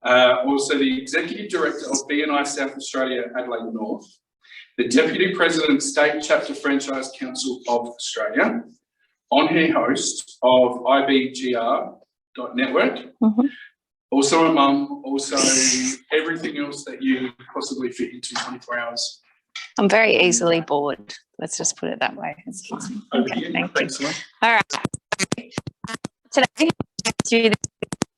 Also the Executive Director of BNI South Australia, Adelaide North, the Deputy President, State Chapter Franchise Council of Australia, on-air host of IBGR.network, also a mum, also everything else that you possibly fit into 24 hours. I'm very easily bored. Let's just put it that way. It's fine. Okay, thank you. All right. Today, through the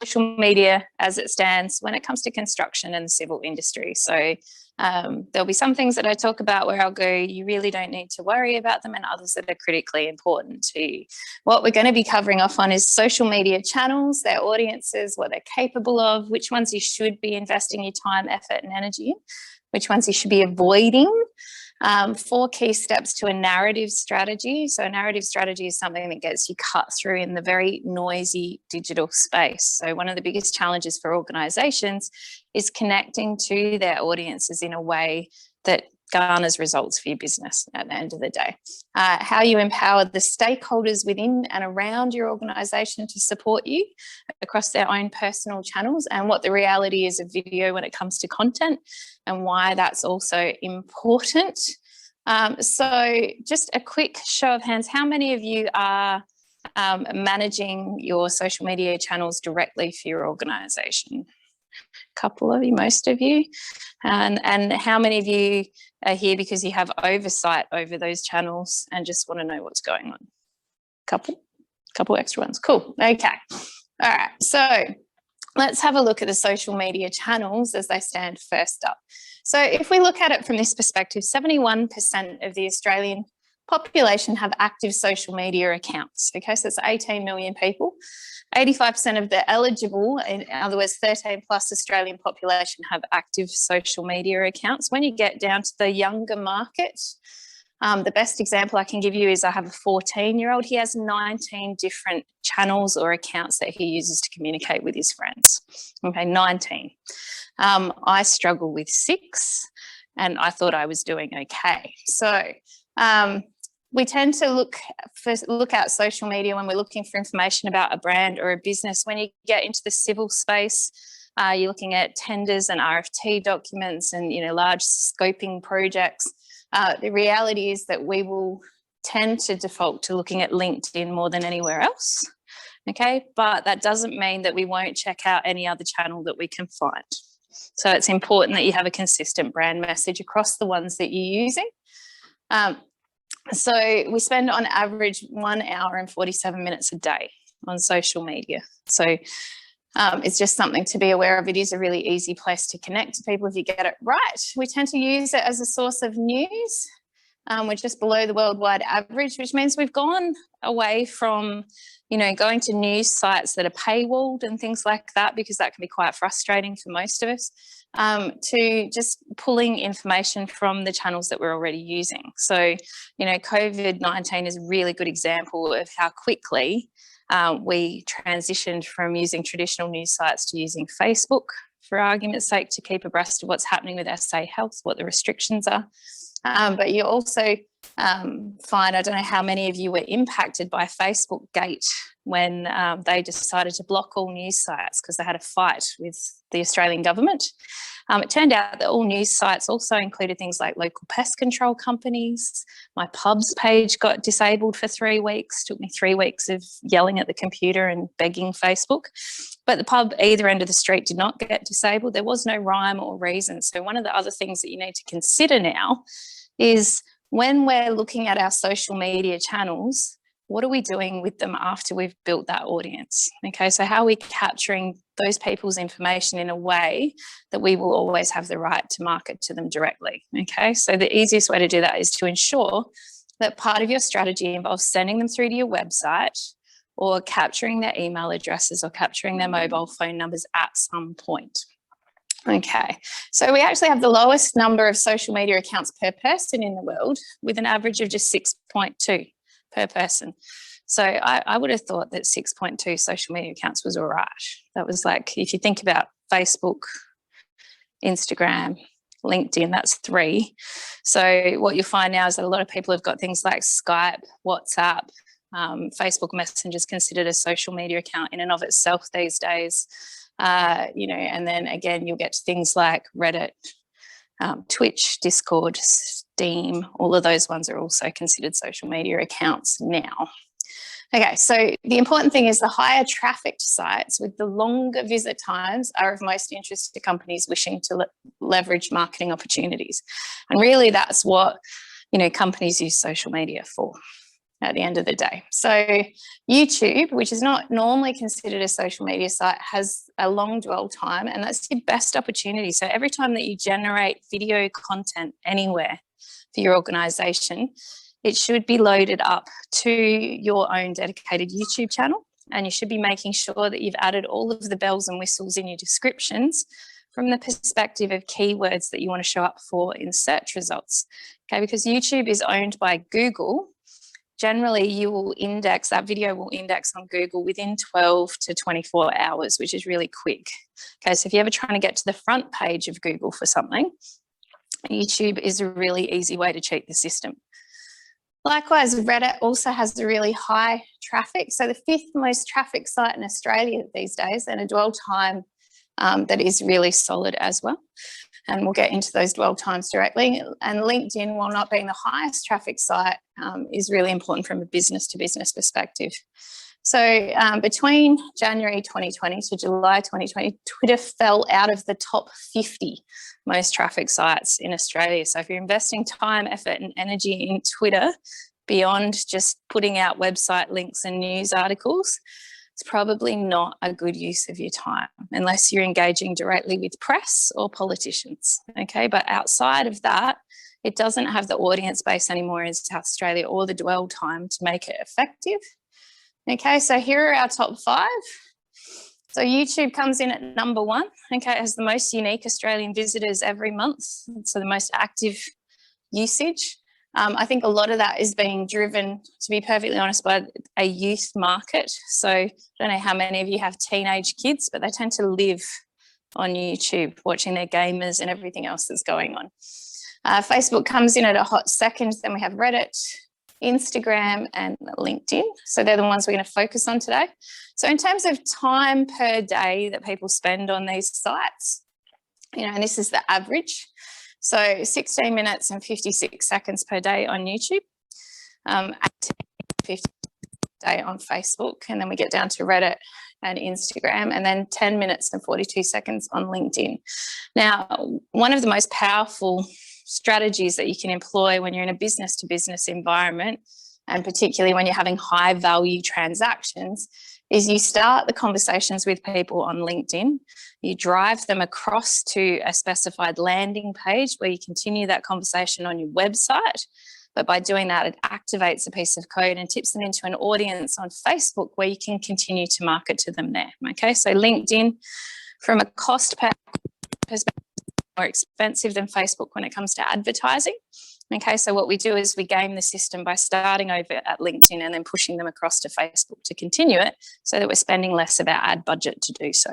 social media as it stands when it comes to construction and the civil industry. So there'll be some things that I talk about where I'll go, you really don't need to worry about them, and others that are critically important to you. What we're going to be covering off on is social media channels, their audiences, what they're capable of, which ones you should be investing your time, effort and energy in, which ones you should be avoiding. 4 key steps to a narrative strategy. So a narrative strategy is something that gets you cut through in the very noisy digital space. So one of the biggest challenges for organisations is connecting to their audiences in a way that garners results for your business at the end of the day. How you empower the stakeholders within and around your organisation to support you across their own personal channels, and what the reality is of video when it comes to content and why that's also important. So just a quick show of hands, how many of you are managing your social media channels directly for your organisation? A couple of you, most of you. And how many of you are here because you have oversight over those channels and just want to know what's going on? Couple extra ones. Cool. Okay. All right. So let's have a look at the social media channels as they stand first up. So if we look at it from this perspective, 71% of the Australian population have active social media accounts. Okay, so it's 18 million people. 85% of the eligible, in other words, 13 plus Australian population have active social media accounts. When you get down to the younger market, the best example I can give you is I have a 14-year-old. He has 19 different channels or accounts that he uses to communicate with his friends. Okay, 19. I struggle with 6, and I thought I was doing okay. So we tend to look at social media when we're looking for information about a brand or a business. When you get into the civil space, you're looking at tenders and RFT documents and large scoping projects. The reality is that we will tend to default to looking at LinkedIn more than anywhere else. Okay, but that doesn't mean that we won't check out any other channel that we can find. So it's important that you have a consistent brand message across the ones that you're using. So we spend on average 1 hour and 47 minutes a day on social media. So it's just something to be aware of. It is a really easy place to connect to people if you get it right. We tend to use it as a source of news. We're just below the worldwide average, which means we've gone away from, going to news sites that are paywalled and things like that, because that can be quite frustrating for most of us, to just pulling information from the channels that we're already using. So, COVID-19 is a really good example of how quickly we transitioned from using traditional news sites to using Facebook, for argument's sake, to keep abreast of what's happening with SA Health, what the restrictions are. But you also find, I don't know how many of you were impacted by Facebook Gate when they decided to block all news sites because they had a fight with the Australian government. It turned out that all news sites also included things like local pest control companies. My pubs page got disabled for 3 weeks. Took me 3 weeks of yelling at the computer and begging Facebook. But the pub either end of the street did not get disabled. There was no rhyme or reason. So one of the other things that you need to consider now is when we're looking at our social media channels, what are we doing with them after we've built that audience? Okay, so how are we capturing those people's information in a way that we will always have the right to market to them directly? Okay, so the easiest way to do that is to ensure that part of your strategy involves sending them through to your website or capturing their email addresses or capturing their mobile phone numbers at some point. Okay, so we actually have the lowest number of social media accounts per person in the world, with an average of just 6.2 per person. So I would have thought that 6.2 social media accounts was all right. That was like, if you think about Facebook, Instagram, LinkedIn, that's 3. So what you'll find now is that a lot of people have got things like Skype, WhatsApp, Facebook Messenger is considered a social media account in and of itself these days. And then again, you'll get to things like Reddit, Twitch, Discord, Steam. All of those ones are also considered social media accounts now. Okay, so the important thing is the higher trafficked sites with the longer visit times are of most interest to companies wishing to leverage marketing opportunities. And really that's what, companies use social media for at the end of the day. So YouTube, which is not normally considered a social media site, has a long dwell time, and that's your best opportunity. So every time that you generate video content anywhere for your organization, it should be loaded up to your own dedicated YouTube channel, and you should be making sure that you've added all of the bells and whistles in your descriptions from the perspective of keywords that you want to show up for in search results. Okay, because YouTube is owned by Google. Generally, that video will index on Google within 12 to 24 hours, which is really quick. Okay, so if you're ever trying to get to the front page of Google for something, YouTube is a really easy way to cheat the system. Likewise, Reddit also has a really high traffic. So the 5th most trafficked site in Australia these days, and a dwell time that is really solid as well. And we'll get into those dwell times directly. And LinkedIn, while not being the highest traffic site, is really important from a business to business perspective. So between January 2020 to July 2020, Twitter fell out of the top 50 most traffic sites in Australia. So if you're investing time, effort and energy in Twitter beyond just putting out website links and news articles, it's probably not a good use of your time unless you're engaging directly with press or politicians, okay? But outside of that, it doesn't have the audience base anymore in South Australia or the dwell time to make it effective. Okay, so here are our top 5. So YouTube comes in at number 1. Okay, it has the most unique Australian visitors every month. So the most active usage. I think a lot of that is being driven, to be perfectly honest, by a youth market. So I don't know how many of you have teenage kids, but they tend to live on YouTube, watching their gamers and everything else that's going on. Facebook comes in at a hot second. Then we have Reddit, Instagram and LinkedIn. So they're the ones we're going to focus on today. So in terms of time per day that people spend on these sites, and this is the average. So 16 minutes and 56 seconds per day on YouTube, 50 per day on Facebook, and then we get down to Reddit and Instagram, and then 10 minutes and 42 seconds on LinkedIn. Now, one of the most powerful strategies that you can employ when you're in a business-to-business environment, and particularly when you're having high-value transactions, is you start the conversations with people on LinkedIn, you drive them across to a specified landing page where you continue that conversation on your website. But by doing that, it activates a piece of code and tips them into an audience on Facebook where you can continue to market to them there. Okay, so LinkedIn, from a cost per perspective, more expensive than Facebook when it comes to advertising. Okay, so what we do is we game the system by starting over at LinkedIn and then pushing them across to Facebook to continue it so that we're spending less of our ad budget to do so.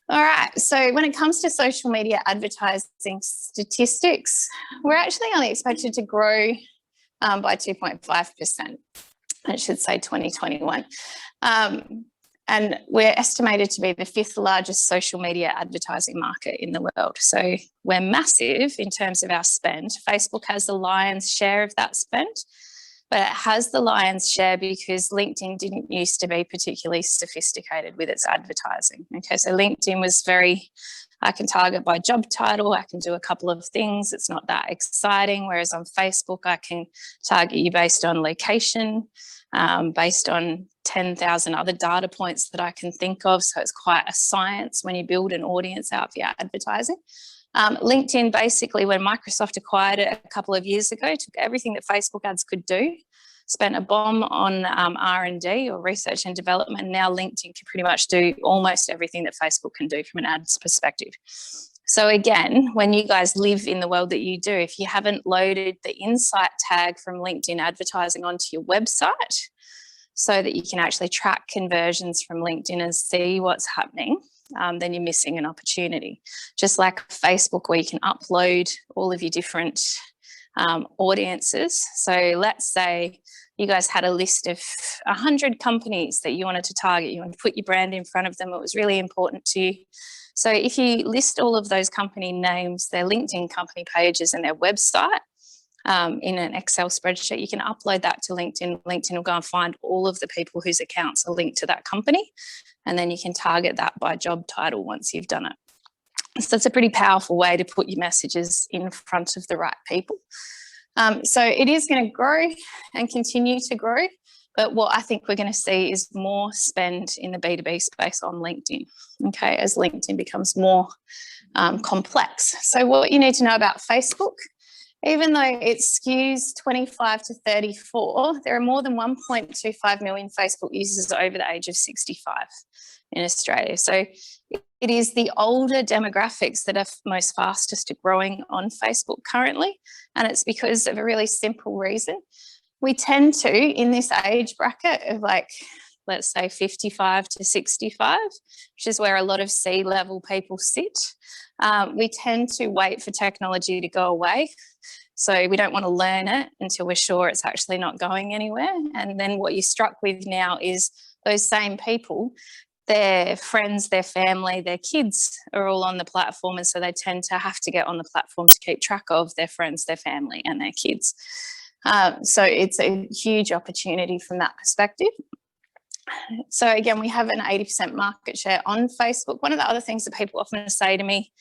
All right, so when it comes to social media advertising statistics, we're actually only expected to grow by 2.5%. I should say 2021. And we're estimated to be the 5th largest social media advertising market in the world. So we're massive in terms of our spend. Facebook has the lion's share of that spend, but it has the lion's share because LinkedIn didn't used to be particularly sophisticated with its advertising. Okay, so LinkedIn was I can target by job title, I can do a couple of things, it's not that exciting, whereas on Facebook, I can target you based on location, based on 10,000 other data points that I can think of. So it's quite a science when you build an audience out for your advertising. LinkedIn, basically, when Microsoft acquired it a couple of years ago, took everything that Facebook ads could do, spent a bomb on R&D or research and development. And now LinkedIn can pretty much do almost everything that Facebook can do from an ads perspective. So again, when you guys live in the world that you do, if you haven't loaded the insight tag from LinkedIn advertising onto your website so that you can actually track conversions from LinkedIn and see what's happening, then you're missing an opportunity. Just like Facebook, where you can upload all of your different audiences. So let's say you guys had a list of 100 companies that you wanted to target. You wanted to put your brand in front of them. It was really important to you. So if you list all of those company names, their LinkedIn company pages and their website in an Excel spreadsheet, you can upload that to LinkedIn. LinkedIn will go and find all of the people whose accounts are linked to that company. And then you can target that by job title once you've done it. So it's a pretty powerful way to put your messages in front of the right people. So it is going to grow and continue to grow. But what I think we're going to see is more spend in the B2B space on LinkedIn, okay, as LinkedIn becomes more complex. So what you need to know about Facebook, even though it skews 25 to 34, there are more than 1.25 million Facebook users over the age of 65 in Australia. So it is the older demographics that are most fastest growing on Facebook currently, and it's because of a really simple reason. We tend to, in this age bracket of like, let's say 55 to 65, which is where a lot of C-level people sit, we tend to wait for technology to go away. So we don't want to learn it until we're sure it's actually not going anywhere. And then what you're struck with now is those same people, their friends, their family, their kids are all on the platform, and so they tend to have to get on the platform to keep track of their friends, their family and their kids. So it's a huge opportunity from that perspective. So again, we have an 80% market share on Facebook. One of the other things that people often say to me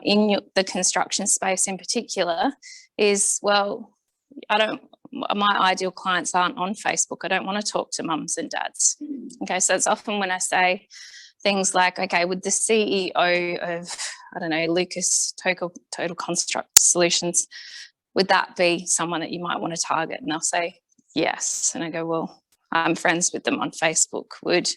in the construction space in particular is, well, my ideal clients aren't on Facebook. I don't want to talk to mums and dads. Okay, so it's often when I say things like, okay, would the CEO of, I don't know, Lucas Total Construct Solutions, would that be someone that you might want to target? And they'll say, yes. And I go, well, I'm friends with them on Facebook. Would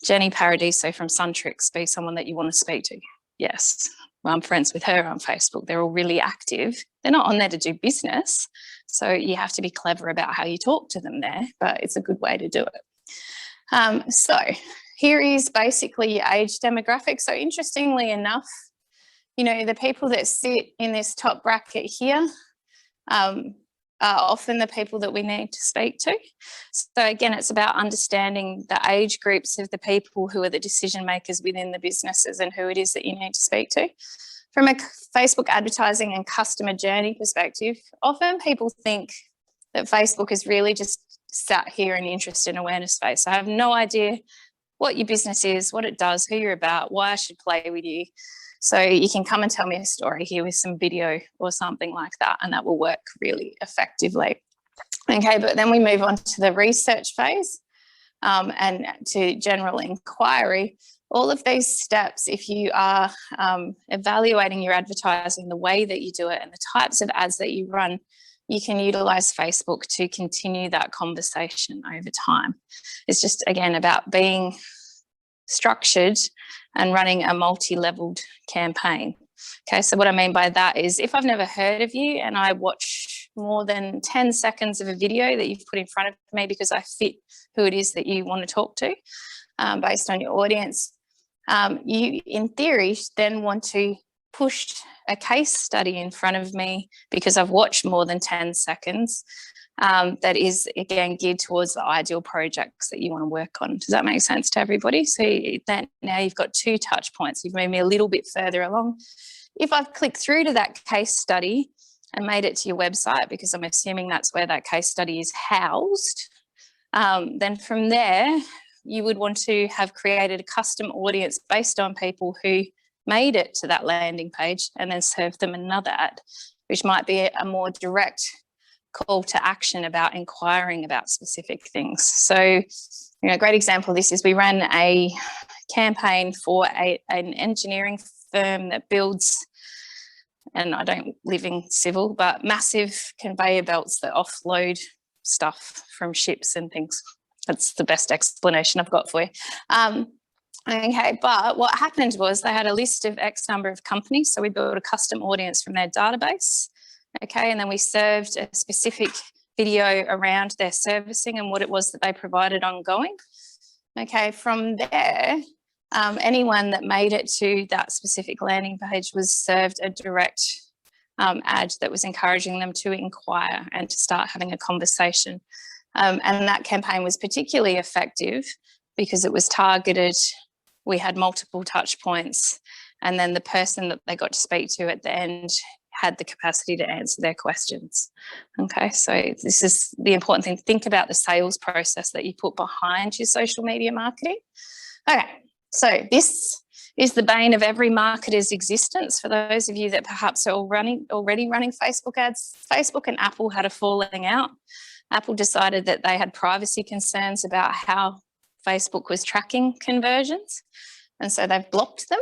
Jenny Paradiso from Suntrix be someone that you want to speak to? Yes. Well, I'm friends with her on Facebook. They're all really active. They're not on there to do business. So you have to be clever about how you talk to them there, but it's a good way to do it. So here is basically your age demographic. So interestingly enough, you know, the people that sit in this top bracket here are often the people that we need to speak to. So again, it's about understanding the age groups of the people who are the decision makers within the businesses and who it is that you need to speak to. From a Facebook advertising and customer journey perspective, often people think that Facebook is really just sat here in interest and awareness space. I have no idea what your business is, what it does, who you're about, why I should play with you. So you can come and tell me a story here with some video or something like that, and that will work really effectively. Okay, but then we move on to the research phase and to general inquiry. All of these steps, if you are evaluating your advertising, the way that you do it and the types of ads that you run, you can utilize Facebook to continue that conversation over time. It's just, again, about being structured and running a multi-leveled campaign. Okay, so what I mean by that is if I've never heard of you and I watch more than 10 seconds of a video that you've put in front of me because I fit who it is that you want to talk to based on your audience, you, in theory, then want to push a case study in front of me because I've watched more than 10 seconds that is, again, geared towards the ideal projects that you want to work on. Does that make sense to everybody? So that now you've got 2 touch points. You've made me a little bit further along. If I've clicked through to that case study and made it to your website, because I'm assuming that's where that case study is housed, then from there, you would want to have created a custom audience based on people who made it to that landing page and then serve them another ad, which might be a more direct call to action about inquiring about specific things. So, you know, a great example of this is we ran a campaign for an engineering firm that builds, and I don't live in civil, but massive conveyor belts that offload stuff from ships and things. That's the best explanation I've got for you. Okay, but what happened was they had a list of X number of companies. So we built a custom audience from their database. Okay, and then we served a specific video around their servicing and what it was that they provided ongoing. Okay, from there, anyone that made it to that specific landing page was served a direct ad that was encouraging them to inquire and to start having a conversation And that campaign was particularly effective because it was targeted. We had multiple touch points, and then the person that they got to speak to at the end had the capacity to answer their questions. Okay, so this is the important thing. Think about the sales process that you put behind your social media marketing. Okay, so this is the bane of every marketer's existence. For those of you that perhaps are already running Facebook ads, Facebook and Apple had a falling out. Apple decided that they had privacy concerns about how Facebook was tracking conversions, and so they've blocked them.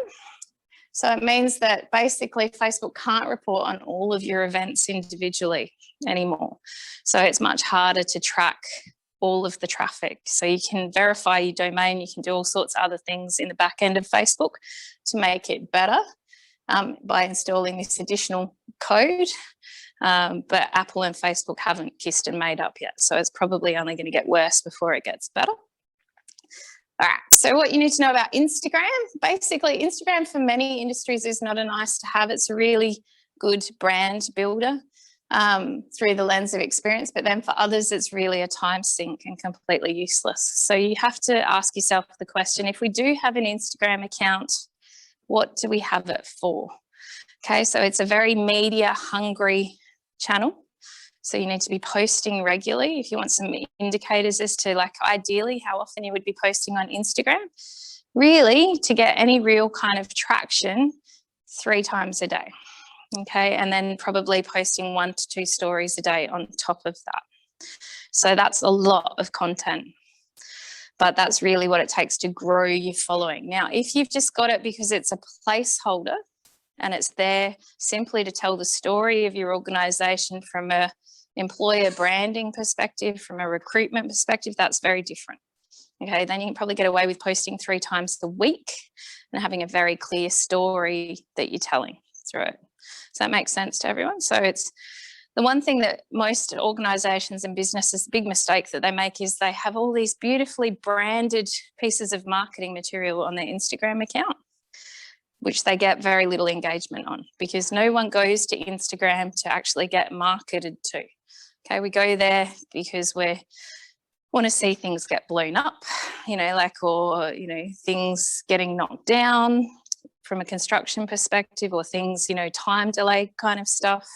So it means that basically Facebook can't report on all of your events individually anymore. So it's much harder to track all of the traffic. So you can verify your domain, you can do all sorts of other things in the back end of Facebook to make it better by installing this additional code. But Apple and Facebook haven't kissed and made up yet. So it's probably only going to get worse before it gets better. All right, so what you need to know about Instagram, basically Instagram for many industries is not a nice to have, it's a really good brand builder through the lens of experience, but then for others it's really a time sink and completely useless. So you have to ask yourself the question, if we do have an Instagram account, what do we have it for? Okay, so it's a very media hungry channel. So you need to be posting regularly. If you want some indicators as to like ideally how often you would be posting on Instagram, really to get any real kind of traction 3 times a day. Okay, and then probably posting 1 to 2 stories a day on top of that. So that's a lot of content, but that's really what it takes to grow your following. Now, if you've just got it because it's a placeholder and it's there simply to tell the story of your organisation from a employer branding perspective, from a recruitment perspective, that's very different. Okay, then you can probably get away with posting 3 times a week and having a very clear story that you're telling through it. Does that make sense to everyone? So it's the one thing that most organisations and businesses, the big mistake that they make is they have all these beautifully branded pieces of marketing material on their Instagram account, which they get very little engagement on because no one goes to Instagram to actually get marketed to. Okay, we go there because we want to see things get blown up, or things getting knocked down from a construction perspective, or things, time delay kind of stuff.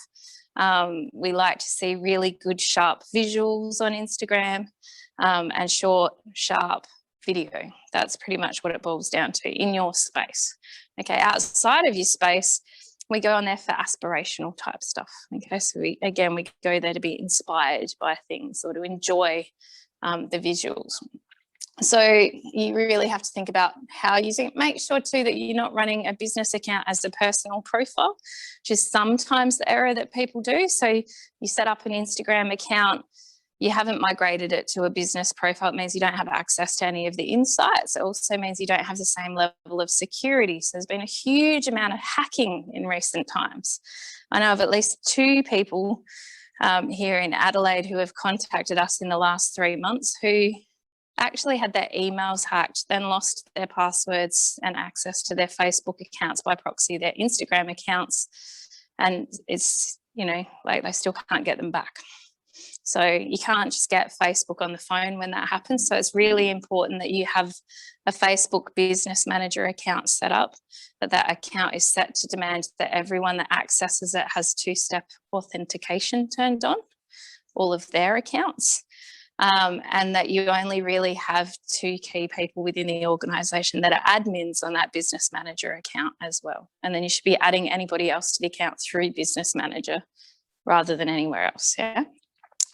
We like to see really good, sharp visuals on Instagram and short, sharp video. That's pretty much what it boils down to in your space. Okay, outside of your space, we go on there for aspirational type stuff. Okay, so we go there to be inspired by things or to enjoy the visuals. So you really have to think about how using it. Make sure too that you're not running a business account as a personal profile, which is sometimes the error that people do. So you set up an Instagram account, you haven't migrated it to a business profile. It means you don't have access to any of the insights. It also means you don't have the same level of security. So there's been a huge amount of hacking in recent times. I know of at least 2 people here in Adelaide who have contacted us in the last 3 months who actually had their emails hacked, then lost their passwords and access to their Facebook accounts, by proxy their Instagram accounts, and it's they still can't get them back. So you can't just get Facebook on the phone when that happens. So it's really important that you have a Facebook Business Manager account set up, that account is set to demand that everyone that accesses it has 2-step authentication turned on, all of their accounts, and that you only really have 2 key people within the organisation that are admins on that Business Manager account as well. And then you should be adding anybody else to the account through Business Manager rather than anywhere else, yeah?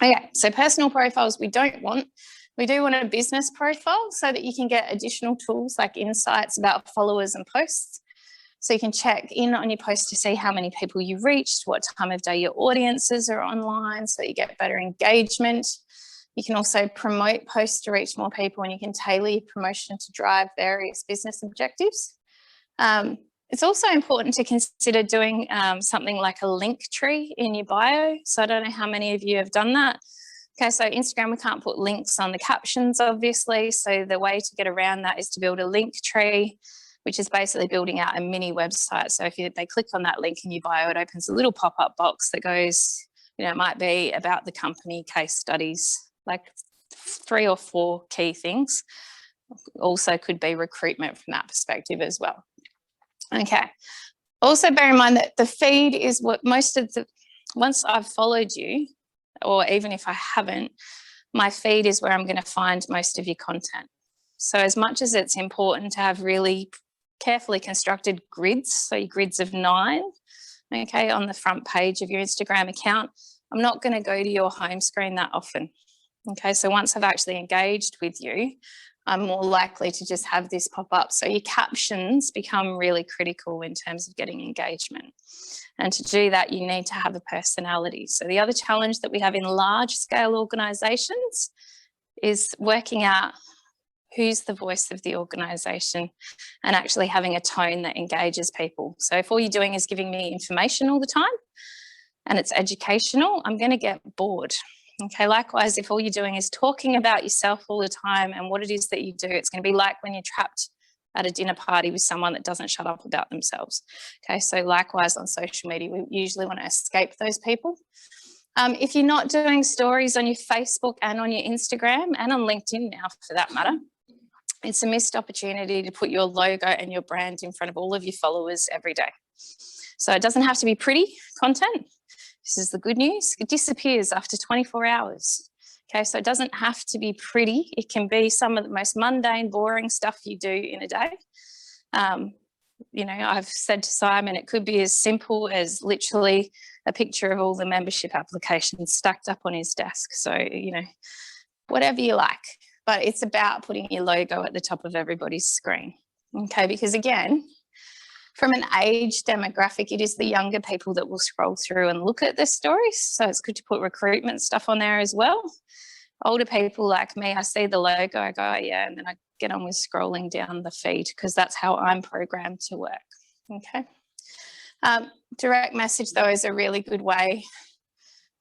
Okay, so personal profiles we don't want. We do want a business profile so that you can get additional tools like insights about followers and posts. So you can check in on your post to see how many people you've reached, what time of day your audiences are online, so you get better engagement. You can also promote posts to reach more people, and you can tailor your promotion to drive various business objectives. It's also important to consider doing something like a link tree in your bio. So I don't know how many of you have done that. Okay, so Instagram, we can't put links on the captions, obviously. So the way to get around that is to build a link tree, which is basically building out a mini website. So if they click on that link in your bio, it opens a little pop-up box that goes, it might be about the company, case studies, like 3 or 4 key things. Also could be recruitment from that perspective as well. Okay. Also bear in mind that the feed is what most of the, once I've followed you, or even if I haven't, my feed is where I'm going to find most of your content. So as much as it's important to have really carefully constructed grids, so your grids of 9, okay, on the front page of your Instagram account, I'm not going to go to your home screen that often. Okay, so once I've actually engaged with you, I'm more likely to just have this pop up. So your captions become really critical in terms of getting engagement. And to do that, you need to have a personality. So the other challenge that we have in large scale organisations is working out who's the voice of the organisation and actually having a tone that engages people. So if all you're doing is giving me information all the time and it's educational, I'm going to get bored. Okay, likewise, if all you're doing is talking about yourself all the time and what it is that you do, it's going to be like when you're trapped at a dinner party with someone that doesn't shut up about themselves. Okay, so likewise on social media, we usually want to escape those people. If you're not doing stories on your Facebook and on your Instagram and on LinkedIn now for that matter, it's a missed opportunity to put your logo and your brand in front of all of your followers every day. So it doesn't have to be pretty content. This is the good news. It disappears after 24 hours. Okay, so it doesn't have to be pretty. It can be some of the most mundane, boring stuff you do in a day. You know, I've said to Simon, it could be as simple as literally a picture of all the membership applications stacked up on his desk. So, you know, whatever you like. But it's about putting your logo at the top of everybody's screen. Okay, because again, from an age demographic, it is the younger people that will scroll through and look at the stories. So it's good to put recruitment stuff on there as well. Older people like me, I see the logo, I go, oh, yeah, and then I get on with scrolling down the feed because that's how I'm programmed to work. Okay. Direct message, though, is a really good way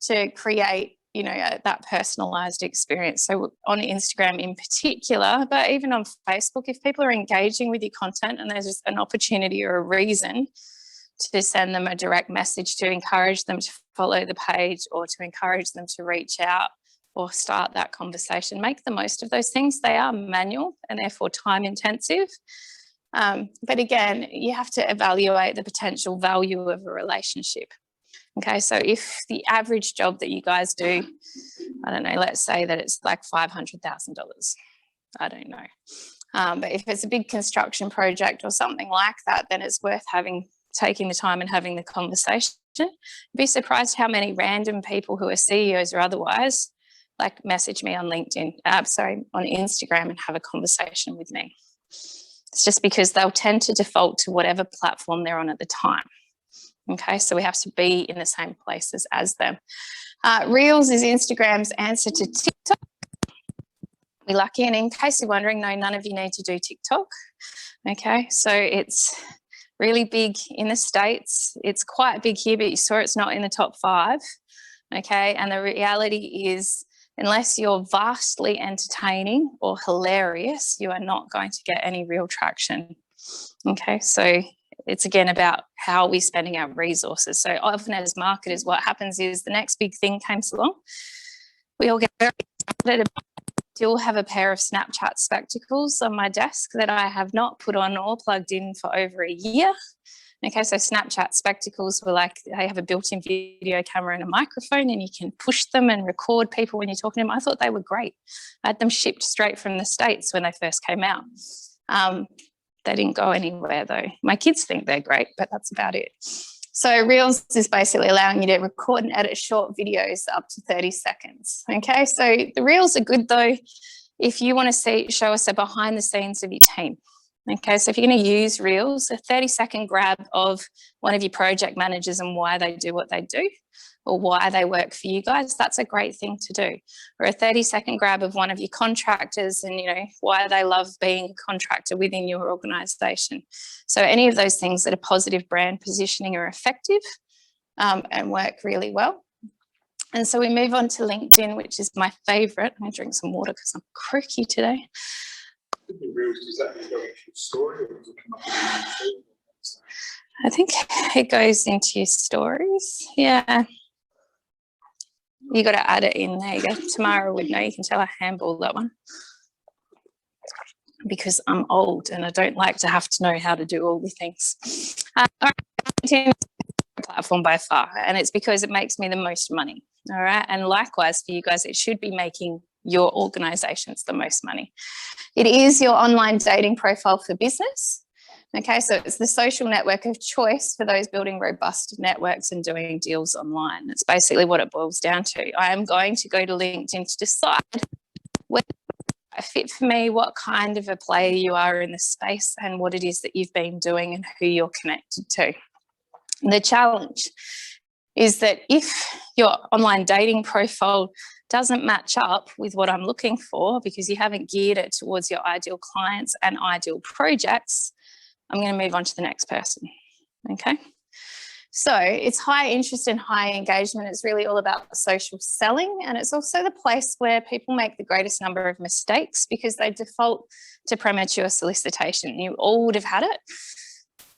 to create, you know, that personalized experience. So on Instagram in particular, but even on Facebook, if people are engaging with your content and there's just an opportunity or a reason to send them a direct message to encourage them to follow the page or to encourage them to reach out or start that conversation, make the most of those things. They are manual and therefore time intensive. But again, you have to evaluate the potential value of a relationship. Okay, so if the average job that you guys do, I don't know, let's say that it's like $500,000. I don't know. But if it's a big construction project or something like that, then it's worth taking the time and having the conversation. You'd be surprised how many random people who are CEOs or otherwise like message me on LinkedIn, on Instagram and have a conversation with me. It's just because they'll tend to default to whatever platform they're on at the time. Okay, so we have to be in the same places as them. Reels is Instagram's answer to TikTok. We're lucky, and in case you're wondering, no, none of you need to do TikTok. Okay, so it's really big in the States. It's quite big here, but you saw it's not in the top 5. Okay, and the reality is, unless you're vastly entertaining or hilarious, you are not going to get any real traction. Okay, so it's again about how we're spending our resources. So often as marketers, what happens is the next big thing comes along. We all get very excited about it. I still have a pair of Snapchat spectacles on my desk that I have not put on or plugged in for over a year. Okay, so Snapchat spectacles were like, they have a built-in video camera and a microphone and you can push them and record people when you're talking to them. I thought they were great. I had them shipped straight from the States when they first came out. They didn't go anywhere though. My kids think they're great, but that's about it. So Reels is basically allowing you to record and edit short videos up to 30 seconds. Okay, so the Reels are good though if you want to show us a behind the scenes of your team. Okay, so if you're going to use Reels, a 30-second grab of one of your project managers and why they do what they do or why they work for you guys, that's a great thing to do. Or a 30-second grab of one of your contractors and, you know, why they love being a contractor within your organisation. So any of those things that are positive brand positioning are effective and work really well. And so we move on to LinkedIn, which is my favourite. I'm going to drink some water because I'm croaky today. Does that go into your story or does it come up in your I think it goes into your stories. Yeah. You got to add it in. There you go. Tamara would know. You can tell I handball that one because I'm old and I don't like to have to know how to do all the things. All right. Platform by far, and it's because it makes me the most money. All right. And likewise for you guys, it should be making your organizations the most money. It is your online dating profile for business. Okay, so it's the social network of choice for those building robust networks and doing deals online. That's basically what it boils down to. I am going to go to LinkedIn to decide whether a fit for me, what kind of a player you are in the space, and what it is that you've been doing and who you're connected to. The challenge is that if your online dating profile doesn't match up with what I'm looking for because you haven't geared it towards your ideal clients and ideal projects, I'm going to move on to the next person. Okay. So it's high interest and high engagement. It's really all about social selling. And it's also the place where people make the greatest number of mistakes because they default to premature solicitation. You all would have had it.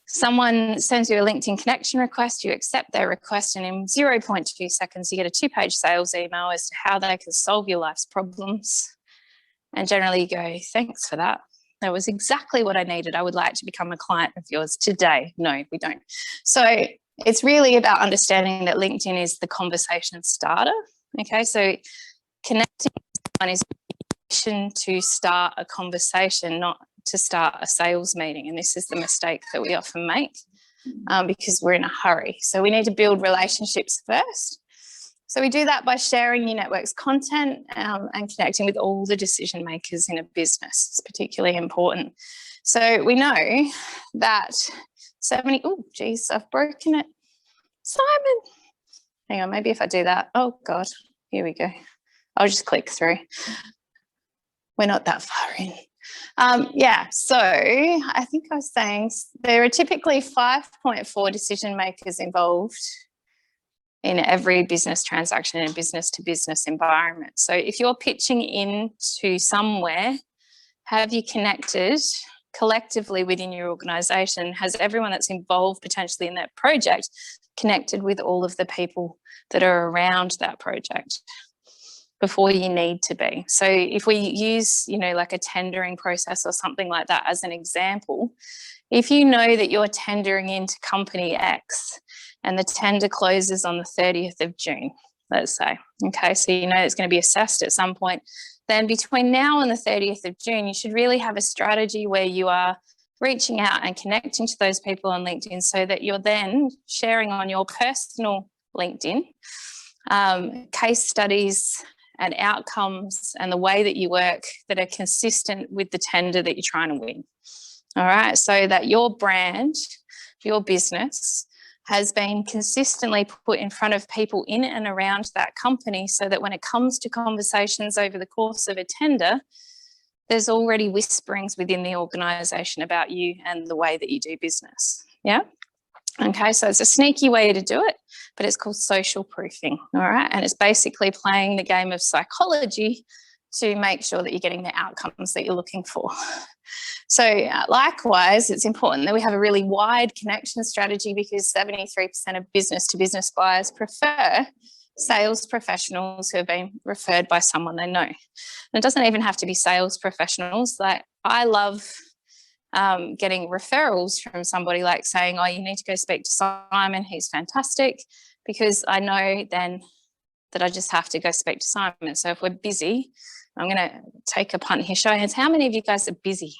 Someone sends you a LinkedIn connection request, you accept their request, and in 0.2 seconds, you get a 2-page sales email as to how they can solve your life's problems. And generally you go, thanks for that. That was exactly what I needed. I would like to become a client of yours today. No, we don't. So it's really about understanding that LinkedIn is the conversation starter. Okay, so connecting with someone is a mission to start a conversation, not to start a sales meeting. And this is the mistake that we often make because we're in a hurry. So we need to build relationships first. So we do that by sharing your network's content and connecting with all the decision makers in a business. It's particularly important. So we know that oh geez, I've broken it. Simon, hang on, maybe if I do that. Oh God, here we go. I'll just click through. We're not that far in. Yeah, so I think I was saying there are typically 5.4 decision makers involved in every business transaction and business-to-business environment. So if you're pitching into somewhere, have you connected collectively within your organisation? Has everyone that's involved potentially in that project connected with all of the people that are around that project before you need to be? So if we use, like a tendering process or something like that as an example, if you know that you're tendering into company X and the tender closes on the 30th of June, let's say, okay, so you know it's going to be assessed at some point, then between now and the 30th of June, you should really have a strategy where you are reaching out and connecting to those people on LinkedIn so that you're then sharing on your personal LinkedIn case studies and outcomes and the way that you work that are consistent with the tender that you're trying to win. All right, so that your brand, your business has been consistently put in front of people in and around that company so that when it comes to conversations over the course of a tender, there's already whisperings within the organisation about you and the way that you do business. Yeah. Okay, so it's a sneaky way to do it, but it's called social proofing, all right? And it's basically playing the game of psychology to make sure that you're getting the outcomes that you're looking for. So likewise, it's important that we have a really wide connection strategy because 73% of business-to-business buyers prefer sales professionals who have been referred by someone they know. And it doesn't even have to be sales professionals. Like I love getting referrals from somebody like saying, oh, you need to go speak to Simon, he's fantastic, because I know then that I just have to go speak to Simon. So if we're busy, I'm going to take a punt here, show hands. How many of you guys are busy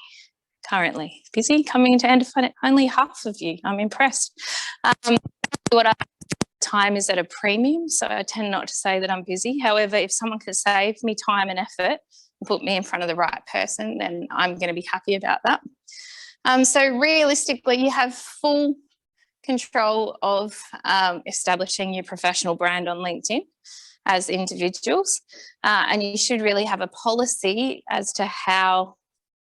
currently? Busy? Coming into end of fun? Only half of you. I'm impressed. What time is at a premium, so I tend not to say that I'm busy. However, if someone can save me time and effort and put me in front of the right person, then I'm going to be happy about that. So realistically, you have full control of establishing your professional brand on LinkedIn as individuals, and you should really have a policy as to how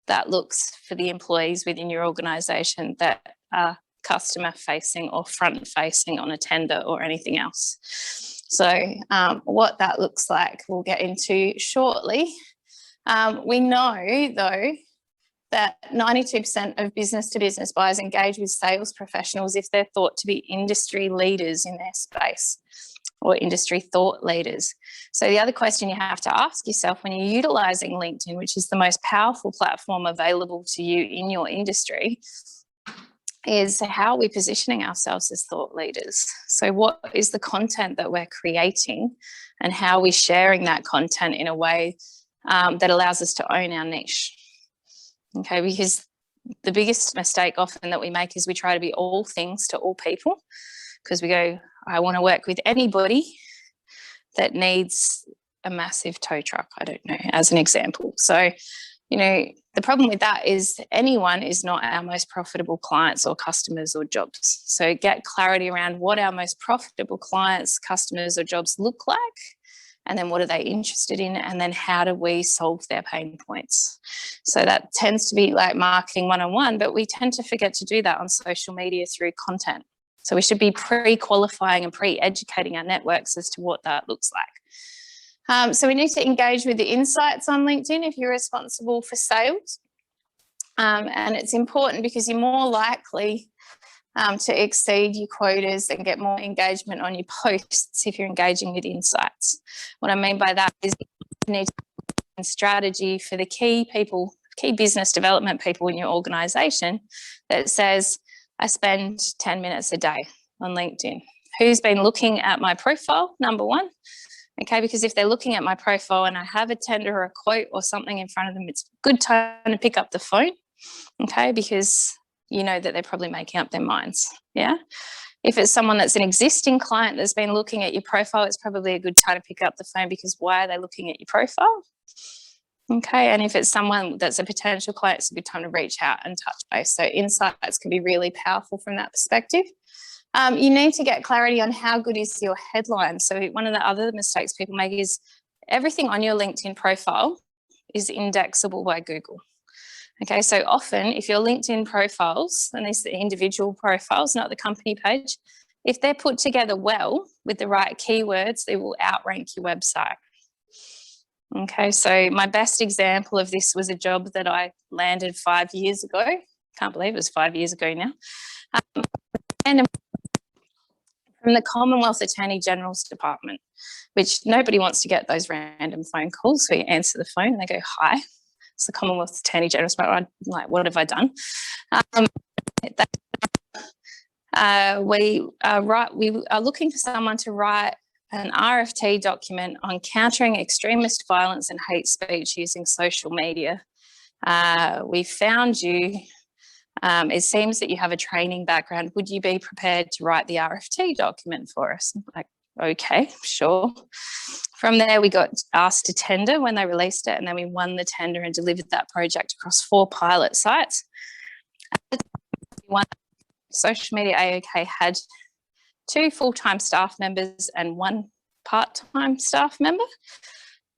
that looks for the employees within your organisation that are customer facing or front facing on a tender or anything else. So what that looks like we'll get into shortly. We know though that 92% of business-to-business buyers engage with sales professionals if they're thought to be industry leaders in their space. or industry thought leaders. So the other question you have to ask yourself when you're utilising LinkedIn, which is the most powerful platform available to you in your industry, is how are we positioning ourselves as thought leaders? So what is the content that we're creating, and how are we sharing that content in a way that allows us to own our niche? Okay, because the biggest mistake often that we make is we try to be all things to all people, because we go, I want to work with anybody that needs a massive tow truck, I don't know, as an example. So, you know, the problem with that is anyone is not our most profitable clients or customers or jobs. So get clarity around what our most profitable clients, customers or jobs look like, and then what are they interested in, and then how do we solve their pain points? So that tends to be like marketing 101, but we tend to forget to do that on social media through content. So we should be pre-qualifying and pre-educating our networks as to what that looks like. So we need to engage with the insights on LinkedIn if you're responsible for sales. And it's important because you're more likely to exceed your quotas and get more engagement on your posts if you're engaging with insights. What I mean by that is you need to have a strategy for the key people, key business development people in your organisation that says, I spend 10 minutes a day on LinkedIn. Who's been looking at my profile, number one? Okay, because if they're looking at my profile and I have a tender or a quote or something in front of them, it's a good time to pick up the phone, okay, because you know that they're probably making up their minds, yeah? If it's someone that's an existing client that's been looking at your profile, it's probably a good time to pick up the phone, because why are they looking at your profile? Okay, and if it's someone that's a potential client, it's a good time to reach out and touch base. So insights can be really powerful from that perspective. You need to get clarity on how good is your headline. So one of the other mistakes people make is everything on your LinkedIn profile is indexable by Google. Okay, so often if your LinkedIn profiles, and these are the individual profiles, not the company page, if they're put together well with the right keywords, they will outrank your website. Okay, so my best example of this was a job that I landed 5 years ago. Can't believe it was 5 years ago now. And from the Commonwealth Attorney General's Department, which nobody wants to get those random phone calls where you answer the phone and they go, hi, it's the Commonwealth Attorney General's Department. I'm like, what have I done? We are looking for someone to write an RFT document on countering extremist violence and hate speech using social media. We found you. It seems that you have a training background. Would you be prepared to write the RFT document for us? I'm like, okay, sure. From there, we got asked to tender when they released it, and then we won the tender and delivered that project across 4 pilot sites. Social Media AOK had 2 full-time staff members and 1 part-time staff member.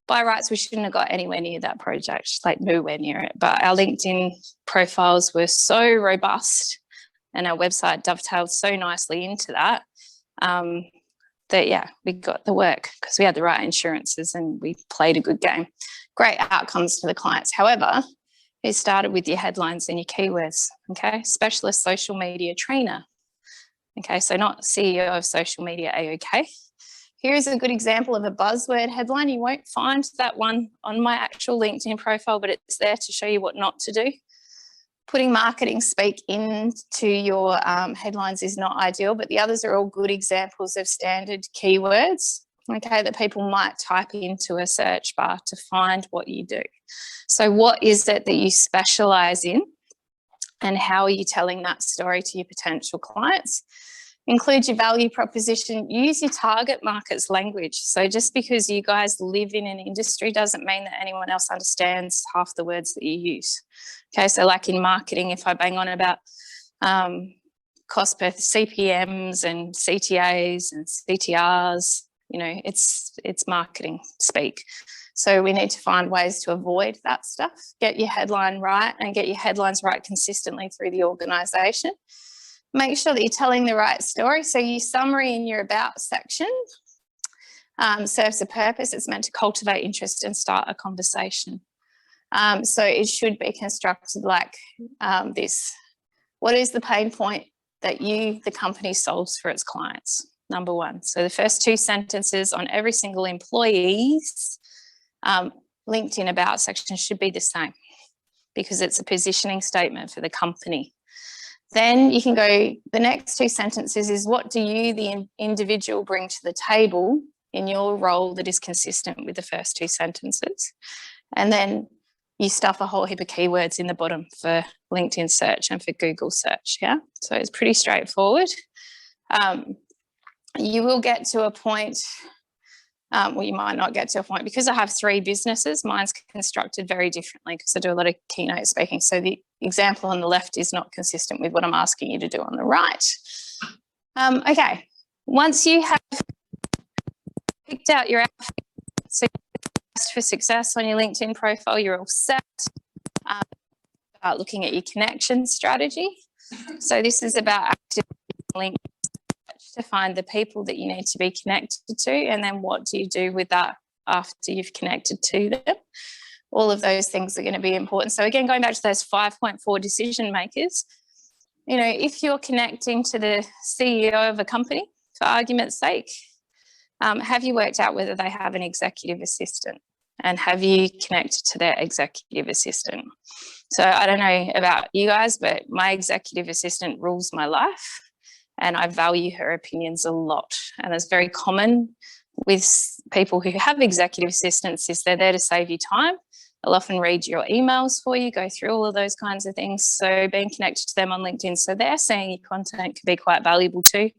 By rights, we shouldn't have got anywhere near that project, like nowhere near it. But our LinkedIn profiles were so robust and our website dovetailed so nicely into that, that, yeah, we got the work because we had the right insurances and we played a good game. Great outcomes for the clients. However, it started with your headlines and your keywords, okay? Specialist social media trainer. Okay, so not CEO of Social Media AOK. Here's a good example of a buzzword headline. You won't find that one on my actual LinkedIn profile, but it's there to show you what not to do. Putting marketing speak into your headlines is not ideal, but the others are all good examples of standard keywords, okay, that people might type into a search bar to find what you do. So what is it that you specialise in, and how are you telling that story to your potential clients? Include your value proposition, use your target market's language. So just because you guys live in an industry doesn't mean that anyone else understands half the words that you use. Okay, so like in marketing, if I bang on about cost per CPMs and CTAs and CTRs, you know, it's marketing speak. So we need to find ways to avoid that stuff. Get your headline right and get your headlines right consistently through the organisation. Make sure that you're telling the right story. So your summary in your about section serves a purpose. It's meant to cultivate interest and start a conversation. So it should be constructed like this. What is the pain point that the company solves for its clients? number one. So the first two sentences on every single employee's LinkedIn About section should be the same, because it's a positioning statement for the company. Then you can go, the next two sentences is, what do you, the individual, bring to the table in your role that is consistent with the first two sentences? And then you stuff a whole heap of keywords in the bottom for LinkedIn search and for Google search, yeah? So it's pretty straightforward. You will get to a point, well, you might not get to a point, because I have 3 businesses, mine's constructed very differently because I do a lot of keynote speaking. So the example on the left is not consistent with what I'm asking you to do on the right. Okay, once you have picked out your outfit, so for success on your LinkedIn profile, you're all set. About looking at your connection strategy. So this is about actively LinkedIn to find the people that you need to be connected to, and then what do you do with that after you've connected to them. All of those things are going to be important. So again, going back to those 5.4 decision makers, you know, if you're connecting to the CEO of a company, for argument's sake, have you worked out whether they have an executive assistant? And have you connected to their executive assistant? So I don't know about you guys, but my executive assistant rules my life, and I value her opinions a lot. And it's very common with people who have executive assistants is they're there to save you time. They'll often read your emails for you, go through all of those kinds of things. So being connected to them on LinkedIn, so they're seeing your content can be quite valuable too,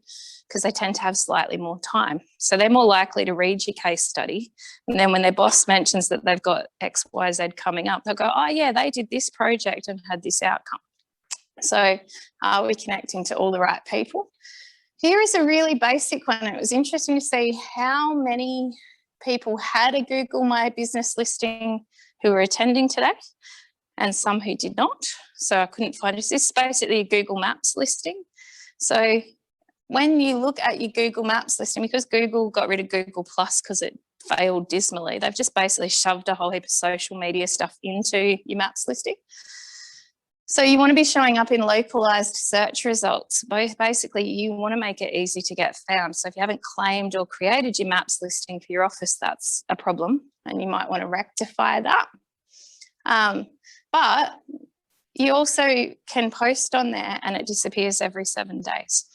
because they tend to have slightly more time. So they're more likely to read your case study. And then when their boss mentions that they've got X, Y, Z coming up, they'll go, oh yeah, they did this project and had this outcome. So are we connecting to all the right people? Here is a really basic one. It was interesting to see how many people had a Google My Business listing who were attending today, and some who did not. So I couldn't find it. This is basically a Google Maps listing. So when you look at your Google Maps listing, because Google got rid of Google Plus because it failed dismally, they've just basically shoved a whole heap of social media stuff into your Maps listing. So you want to be showing up in localized search results. Basically, you want to make it easy to get found. So if you haven't claimed or created your Maps listing for your office, that's a problem, and you might want to rectify that. But you also can post on there and it disappears every 7 days.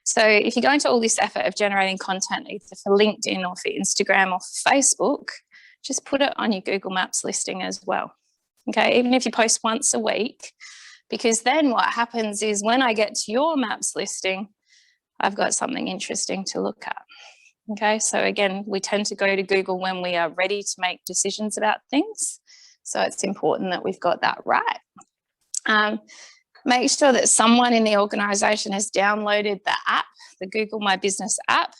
So if you go into all this effort of generating content, either for LinkedIn or for Instagram or for Facebook, just put it on your Google Maps listing as well. Okay, even if you post once a week, because then what happens is when I get to your Maps listing, I've got something interesting to look at. Okay, so again, we tend to go to Google when we are ready to make decisions about things. So it's important that we've got that right. Make sure that someone in the organisation has downloaded the app, the Google My Business app,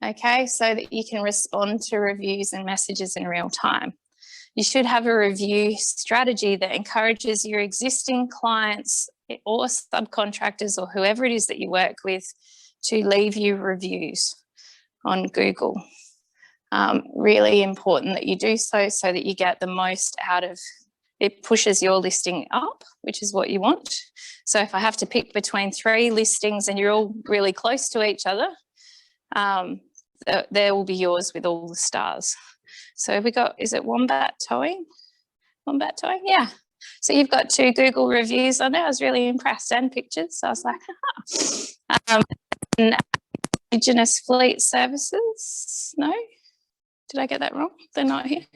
okay, so that you can respond to reviews and messages in real time. You should have a review strategy that encourages your existing clients or subcontractors or whoever it is that you work with to leave you reviews on Google. Really important that you do so that you get the most out of it. Pushes your listing up, which is what you want. So if I have to pick between 3 listings and you're all really close to each other, there will be yours with all the stars. So we got, is it Wombat Towing? Wombat Towing, yeah. So you've got 2 Google reviews on there. I was really impressed, and pictures. So I was like, and Indigenous Fleet Services, no? Did I get that wrong? They're not here.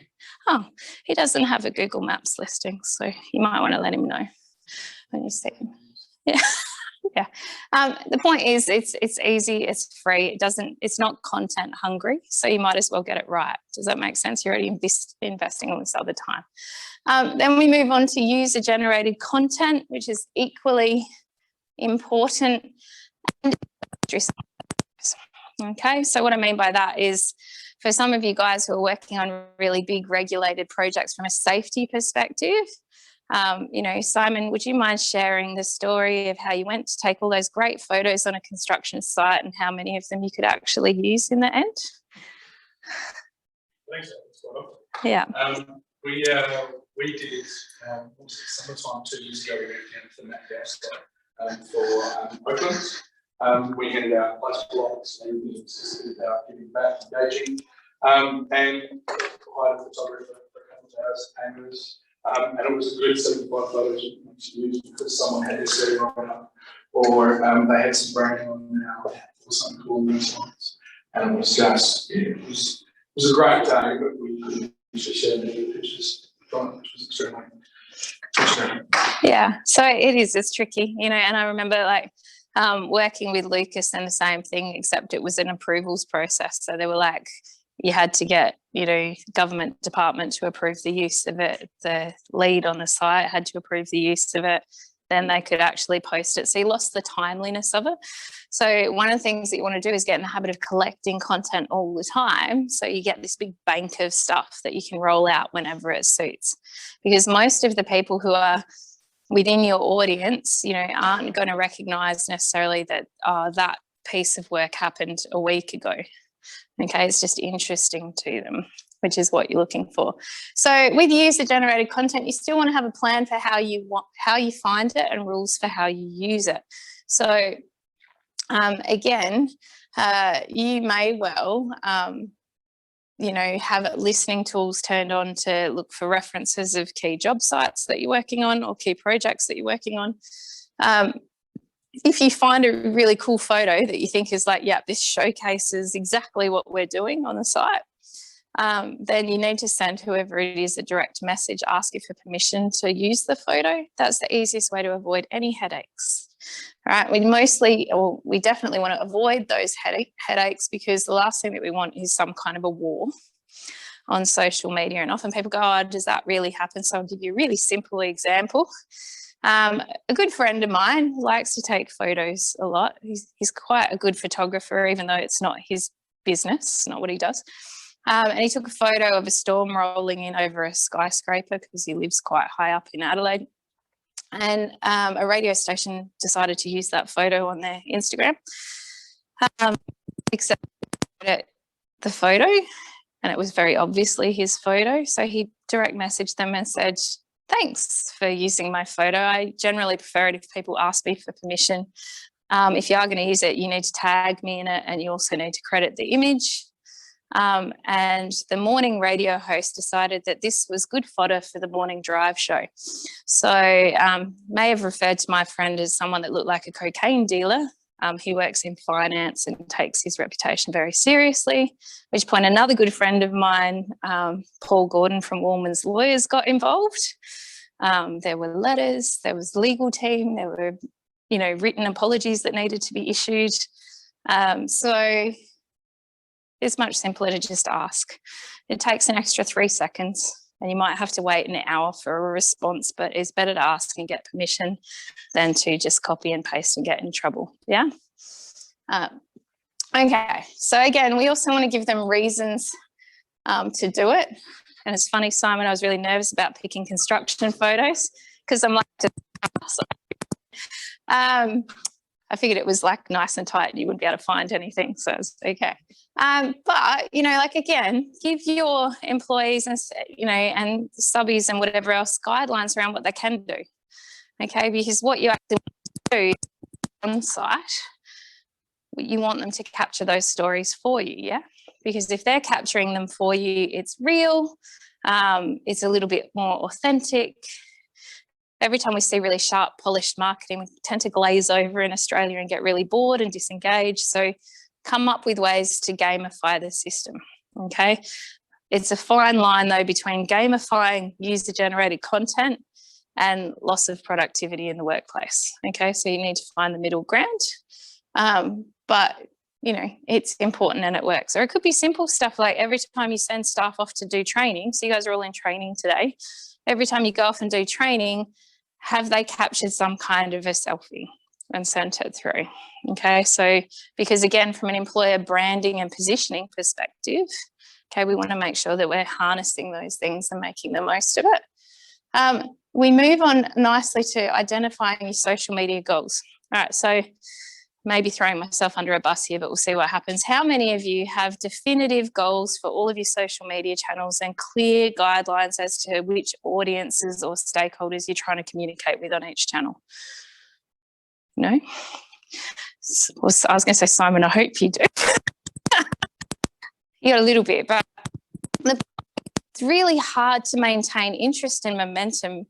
Oh, he doesn't have a Google Maps listing, so you might want to let him know when you see him. Yeah. Yeah. The point is it's easy, it's free, it's not content hungry, so you might as well get it right. Does that make sense? You're already investing all this other time. Then we move on to user generated content, which is equally important. Okay, so what I mean by that is, for some of you guys who are working on really big regulated projects from a safety perspective, you know, Simon, would you mind sharing the story of how you went to take all those great photos on a construction site and how many of them you could actually use in the end? Thanks, yeah. We did summertime 2 years ago. We went down to the Met Gaffer for Oakland. We handed out lunch blocks and we insisted about giving back, engaging, and hired a photographer for a couple of hours, Amos. And it was a good 75 photos to use because someone had their CV right up, or they had some branding on now, or something cool in those lines. And it was just, yeah, it was a great day, but we couldn't share many pictures from it, which was extremely frustrating. Yeah, so it's tricky, you know, and I remember like working with Lucas and the same thing, except it was an approvals process. So they were like, you had to get, you know, government department to approve the use of it. The lead on the site had to approve the use of it. Then they could actually post it. So you lost the timeliness of it. So one of the things that you want to do is get in the habit of collecting content all the time. So you get this big bank of stuff that you can roll out whenever it suits. Because most of the people who are within your audience, you know, aren't going to recognise necessarily that that piece of work happened a week ago. Okay, it's just interesting to them, which is what you're looking for. So with user-generated content, you still want to have a plan for how you find it and rules for how you use it. So again, you may well, you know, have listening tools turned on to look for references of key job sites that you're working on or key projects that you're working on. If you find a really cool photo that you think is like, yeah, this showcases exactly what we're doing on the site, then you need to send whoever it is a direct message asking for permission to use the photo. That's the easiest way to avoid any headaches. Right? We definitely want to avoid those headaches, because the last thing that we want is some kind of a war on social media. And often people go, oh, does that really happen? So I'll give you a really simple example. A good friend of mine likes to take photos a lot. He's quite a good photographer, even though it's not his business, not what he does. And he took a photo of a storm rolling in over a skyscraper because he lives quite high up in Adelaide. And a radio station decided to use that photo on their Instagram, except the photo, and it was very obviously his photo. So he direct messaged them and said, thanks for using my photo. I generally prefer it if people ask me for permission. If you are going to use it, you need to tag me in it, and you also need to credit the image. And the morning radio host decided that this was good fodder for the morning drive show. So may have referred to my friend as someone that looked like a cocaine dealer. He works in finance and takes his reputation very seriously, at which point another good friend of mine, Paul Gordon from Woolman's Lawyers, got involved. There were letters, there was the legal team, there were, you know, written apologies that needed to be issued. So it's much simpler to just ask. It takes an extra 3 seconds, and you might have to wait an hour for a response, but it's better to ask and get permission than to just copy and paste and get in trouble. Yeah. Okay. So again, we also want to give them reasons to do it. And it's funny, Simon, I was really nervous about picking construction photos because I'm like, I figured it was like nice and tight and you wouldn't be able to find anything, so it's okay. But, you know, like again, give your employees and, you know, and subbies and whatever else guidelines around what they can do, okay? Because what you actually do on site, you want them to capture those stories for you, yeah? Because if they're capturing them for you, it's real, it's a little bit more authentic. Every time we see really sharp, polished marketing, we tend to glaze over in Australia and get really bored and disengaged. So come up with ways to gamify the system, okay? It's a fine line, though, between gamifying user-generated content and loss of productivity in the workplace, okay? So you need to find the middle ground. But, you know, it's important and it works. Or it could be simple stuff like every time you send staff off to do training, so you guys are all in training today, every time you go off and do training, have they captured some kind of a selfie and sent it through? Okay, so because again, from an employer branding and positioning perspective, okay, we want to make sure that we're harnessing those things and making the most of it. We move on nicely to identifying your social media goals. All right, so maybe throwing myself under a bus here, but we'll see what happens. How many of you have definitive goals for all of your social media channels and clear guidelines as to which audiences or stakeholders you're trying to communicate with on each channel? No? I was going to say, Simon, I hope you do. You got a little bit, but it's really hard to maintain interest and momentum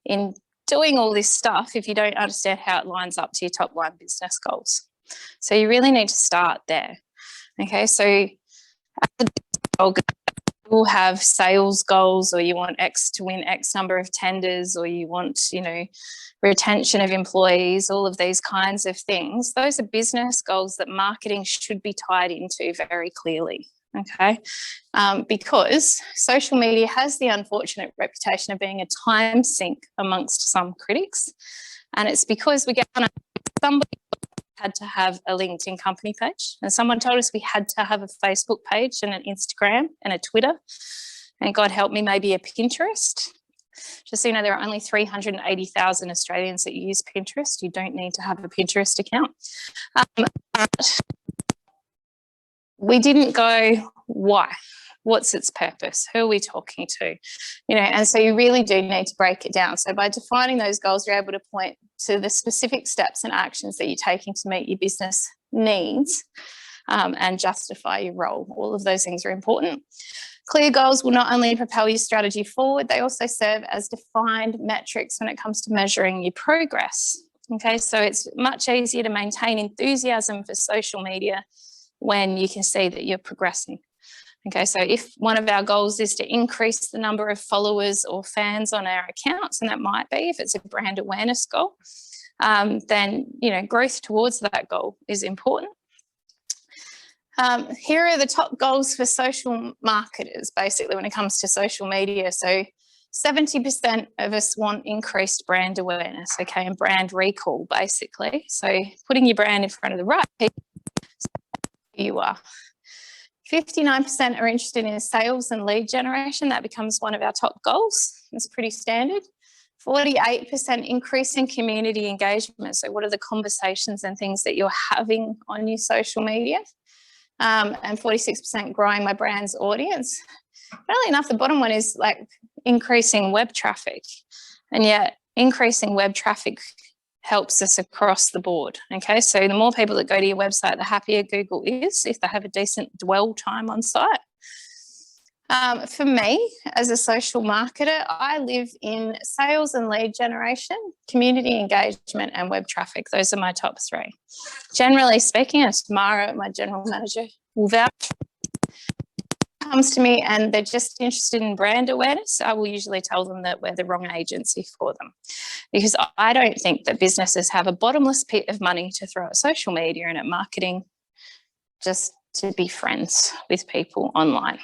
in doing all this stuff if you don't understand how it lines up to your top line business goals. So you really need to start there. Okay, so as a business goal, you will have sales goals, or you want X to win X number of tenders, or you want, retention of employees, all of these kinds of things. Those are business goals that marketing should be tied into very clearly. Okay, because social media has the unfortunate reputation of being a time sink amongst some critics, and it's because we get on somebody had to have a LinkedIn company page, and someone told us we had to have a Facebook page and an Instagram and a Twitter, and God help me, maybe a Pinterest. Just so you know, there are only 380,000 Australians that use Pinterest. You don't need to have a Pinterest account. But we didn't go, why? What's its purpose? Who are we talking to? And so you really do need to break it down. So by defining those goals, you're able to point to the specific steps and actions that you're taking to meet your business needs and justify your role. All of those things are important. Clear goals will not only propel your strategy forward, they also serve as defined metrics when it comes to measuring your progress. Okay, so it's much easier to maintain enthusiasm for social media when you can see that you're progressing. Okay, so if one of our goals is to increase the number of followers or fans on our accounts, and that might be if it's a brand awareness goal, then growth towards that goal is important. Here are the top goals for social marketers, basically, when it comes to social media. So 70% of us want increased brand awareness, okay, and brand recall, basically. So putting your brand in front of the right people, who you are. 59% are interested in sales and lead generation. That becomes one of our top goals. It's pretty standard. 48% increase in community engagement. So what are the conversations and things that you're having on your social media? And 46% growing my brand's audience. Funnily enough, the bottom one is like increasing web traffic. And yet increasing web traffic helps us across the board. Okay, so the more people that go to your website, the happier Google is if they have a decent dwell time on site. For me, as a social marketer, I live in sales and lead generation, community engagement, and web traffic. Those are my top three. Generally speaking, as Tamara, my general manager, will vouch, comes to me and they're just interested in brand awareness, I will usually tell them that we're the wrong agency for them, because I don't think that businesses have a bottomless pit of money to throw at social media and at marketing just to be friends with people online.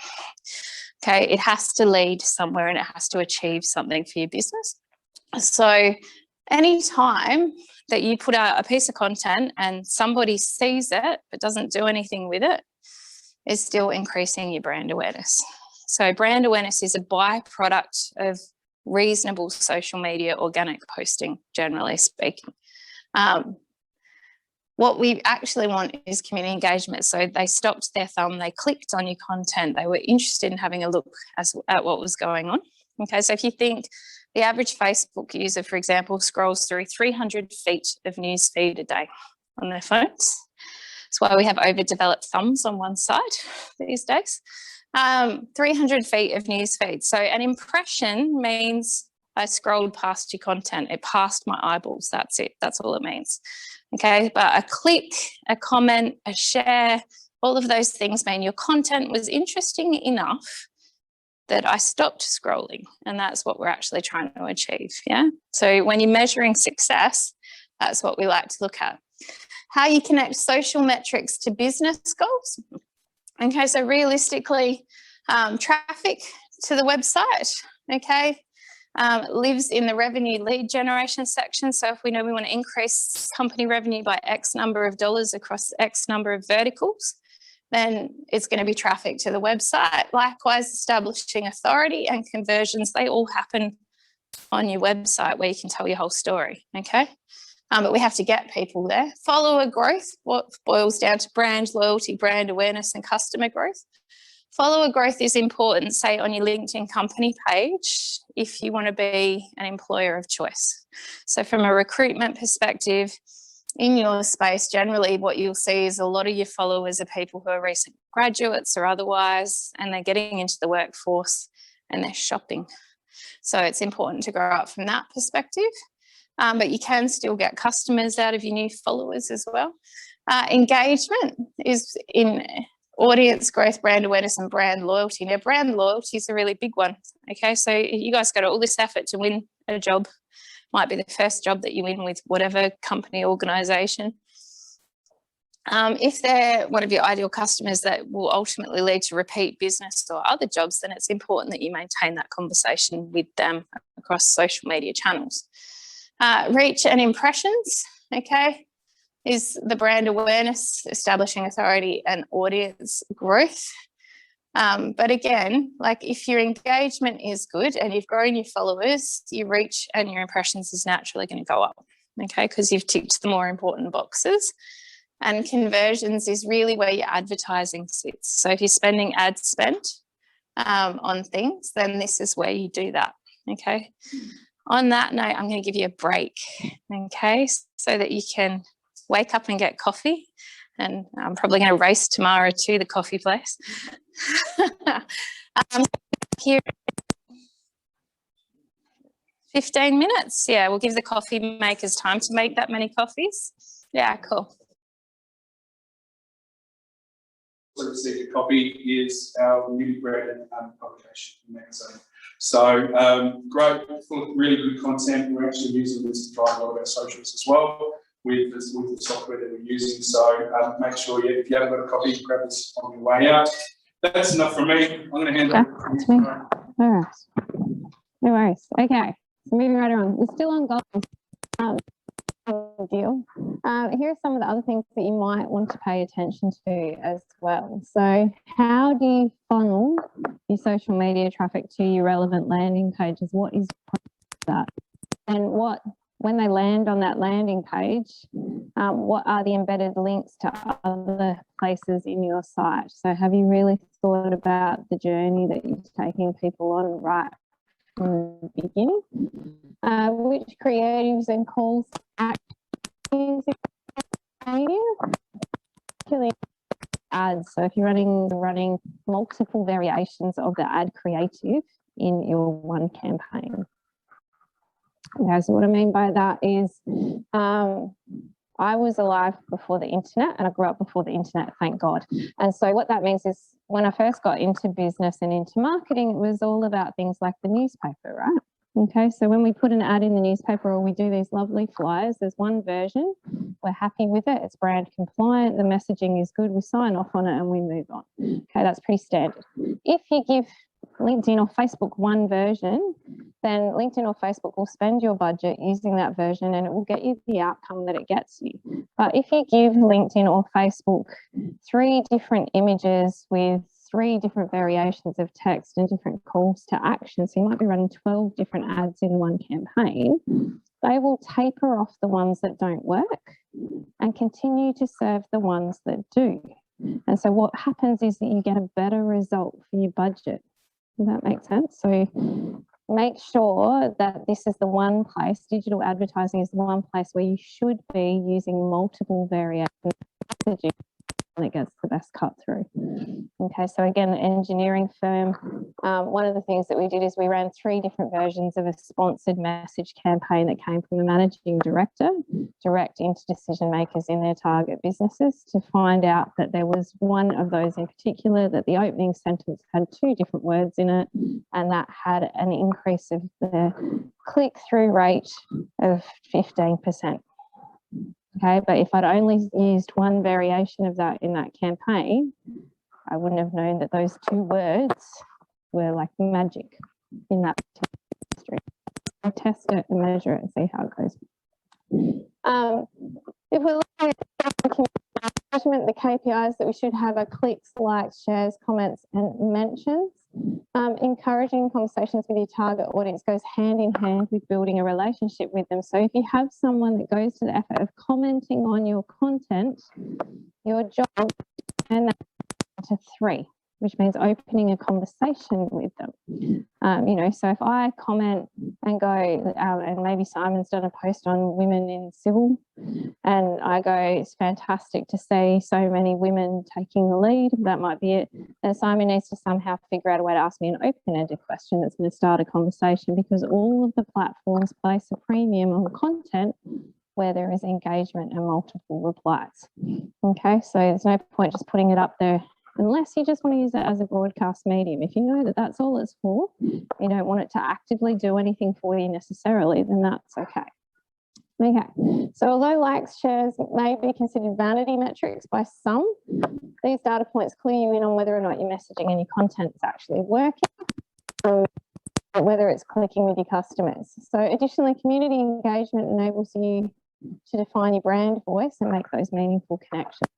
Okay, it has to lead somewhere and it has to achieve something for your business. So anytime that you put out a piece of content and somebody sees it but doesn't do anything with it, is still increasing your brand awareness. So brand awareness is a byproduct of reasonable social media organic posting, generally speaking. What we actually want is community engagement. So they stopped their thumb, they clicked on your content, they were interested in having a look at what was going on. Okay, so if you think the average Facebook user, for example, scrolls through 300 feet of news feed a day on their phones. That's why we have overdeveloped thumbs on one side these days. 300 feet of news feed. So an impression means I scrolled past your content. It passed my eyeballs. That's it. That's all it means. Okay, but a click, a comment, a share, all of those things mean your content was interesting enough that I stopped scrolling. And that's what we're actually trying to achieve. Yeah. So when you're measuring success, that's what we like to look at. How you connect social metrics to business goals. Okay, so realistically, traffic to the website, okay, lives in the revenue lead generation section. So if we know we want to increase company revenue by X number of dollars across X number of verticals, then it's going to be traffic to the website. Likewise, establishing authority and conversions, they all happen on your website where you can tell your whole story, okay? But we have to get people there. Follower growth, what boils down to brand loyalty, brand awareness, and customer growth. Follower growth is important, say, on your LinkedIn company page, if you want to be an employer of choice. So from a recruitment perspective, in your space, generally what you'll see is a lot of your followers are people who are recent graduates or otherwise, and they're getting into the workforce and they're shopping. So it's important to grow up from that perspective. But you can still get customers out of your new followers as well. Engagement is in audience growth, brand awareness, and brand loyalty. Now, brand loyalty is a really big one. Okay, so you guys got all this effort to win a job. Might be the first job that you win with whatever company, organisation. If they're one of your ideal customers that will ultimately lead to repeat business or other jobs, then it's important that you maintain that conversation with them across social media channels. Reach and impressions, okay, is the brand awareness, establishing authority and audience growth. But again, like if your engagement is good and you've grown your followers, your reach and your impressions is naturally going to go up, okay, because you've ticked the more important boxes. And conversions is really where your advertising sits. So if you're spending ad spend on things, then this is where you do that, okay. On that note, I'm going to give you a break, okay, so that you can wake up and get coffee. And I'm probably going to race tomorrow to the coffee place. Here, 15 minutes. Yeah, we'll give the coffee makers time to make that many coffees. Yeah, cool. So received a copy is our newly branded publication magazine. So great, full of really good content. We're actually using this to drive a lot of our socials as well with the software that we're using. So make sure if you haven't got a copy, grab this on your way out. That's enough from me. I'm going to hand over to you. All right. No worries. Okay. So moving right on. We're still on goals. Deal. Here are some of the other things that you might want to pay attention to as well. So how do you funnel your social media traffic to your relevant landing pages? What is that? And when they land on that landing page, what are the embedded links to other places in your site? So have you really thought about the journey that you're taking people on right from the beginning? Which creatives and calls to action media? Ads. So if you're running multiple variations of the ad creative in your one campaign. Okay, so what I mean by that is I was alive before the internet and I grew up before the internet, thank God. And so what that means is when I first got into business and into marketing, it was all about things like the newspaper, right? Okay, so when we put an ad in the newspaper or we do these lovely flyers, there's one version, we're happy with it, it's brand compliant, the messaging is good, we sign off on it and we move on. Okay, that's pretty standard. If you give LinkedIn or Facebook one version, then LinkedIn or Facebook will spend your budget using that version and it will get you the outcome that it gets you. But if you give LinkedIn or Facebook 3 different images with 3 different variations of text and different calls to action, so you might be running 12 different ads in one campaign, they will taper off the ones that don't work and continue to serve the ones that do. And so what happens is that you get a better result for your budget. Does that make sense? So make sure that this is the one place, digital advertising is the one place where you should be using multiple variations of messaging and it gets the best cut through. Okay, so again, the engineering firm, one of the things that we did is we ran 3 different versions of a sponsored message campaign that came from the managing director, direct into decision makers in their target businesses to find out that there was one of those in particular, that the opening sentence had 2 different words in it, and that had an increase of the click-through rate of 15%. Okay, but if I'd only used one variation of that in that campaign, I wouldn't have known that those 2 words were like magic in that industry. I'll test it and measure it and see how it goes. If we're looking at measurement, the KPIs that we should have are clicks, likes, shares, comments, and mentions. Encouraging conversations with your target audience goes hand in hand with building a relationship with them. So if you have someone that goes to the effort of commenting on your content, your job is to turn that into 3. which means opening a conversation with them. So if I comment and go, and maybe Simon's done a post on women in civil, and I go, it's fantastic to see so many women taking the lead, that might be it. And Simon needs to somehow figure out a way to ask me an open-ended question that's going to start a conversation, because all of the platforms place a premium on content where there is engagement and multiple replies. Okay, so there's no point just putting it up there unless you just want to use it as a broadcast medium. If you know that that's all it's for, you don't want it to actively do anything for you necessarily, then that's okay. Okay, so although likes, shares may be considered vanity metrics by some, these data points clue you in on whether or not your messaging and your content is actually working, whether it's clicking with your customers. So additionally, community engagement enables you to define your brand voice and make those meaningful connections.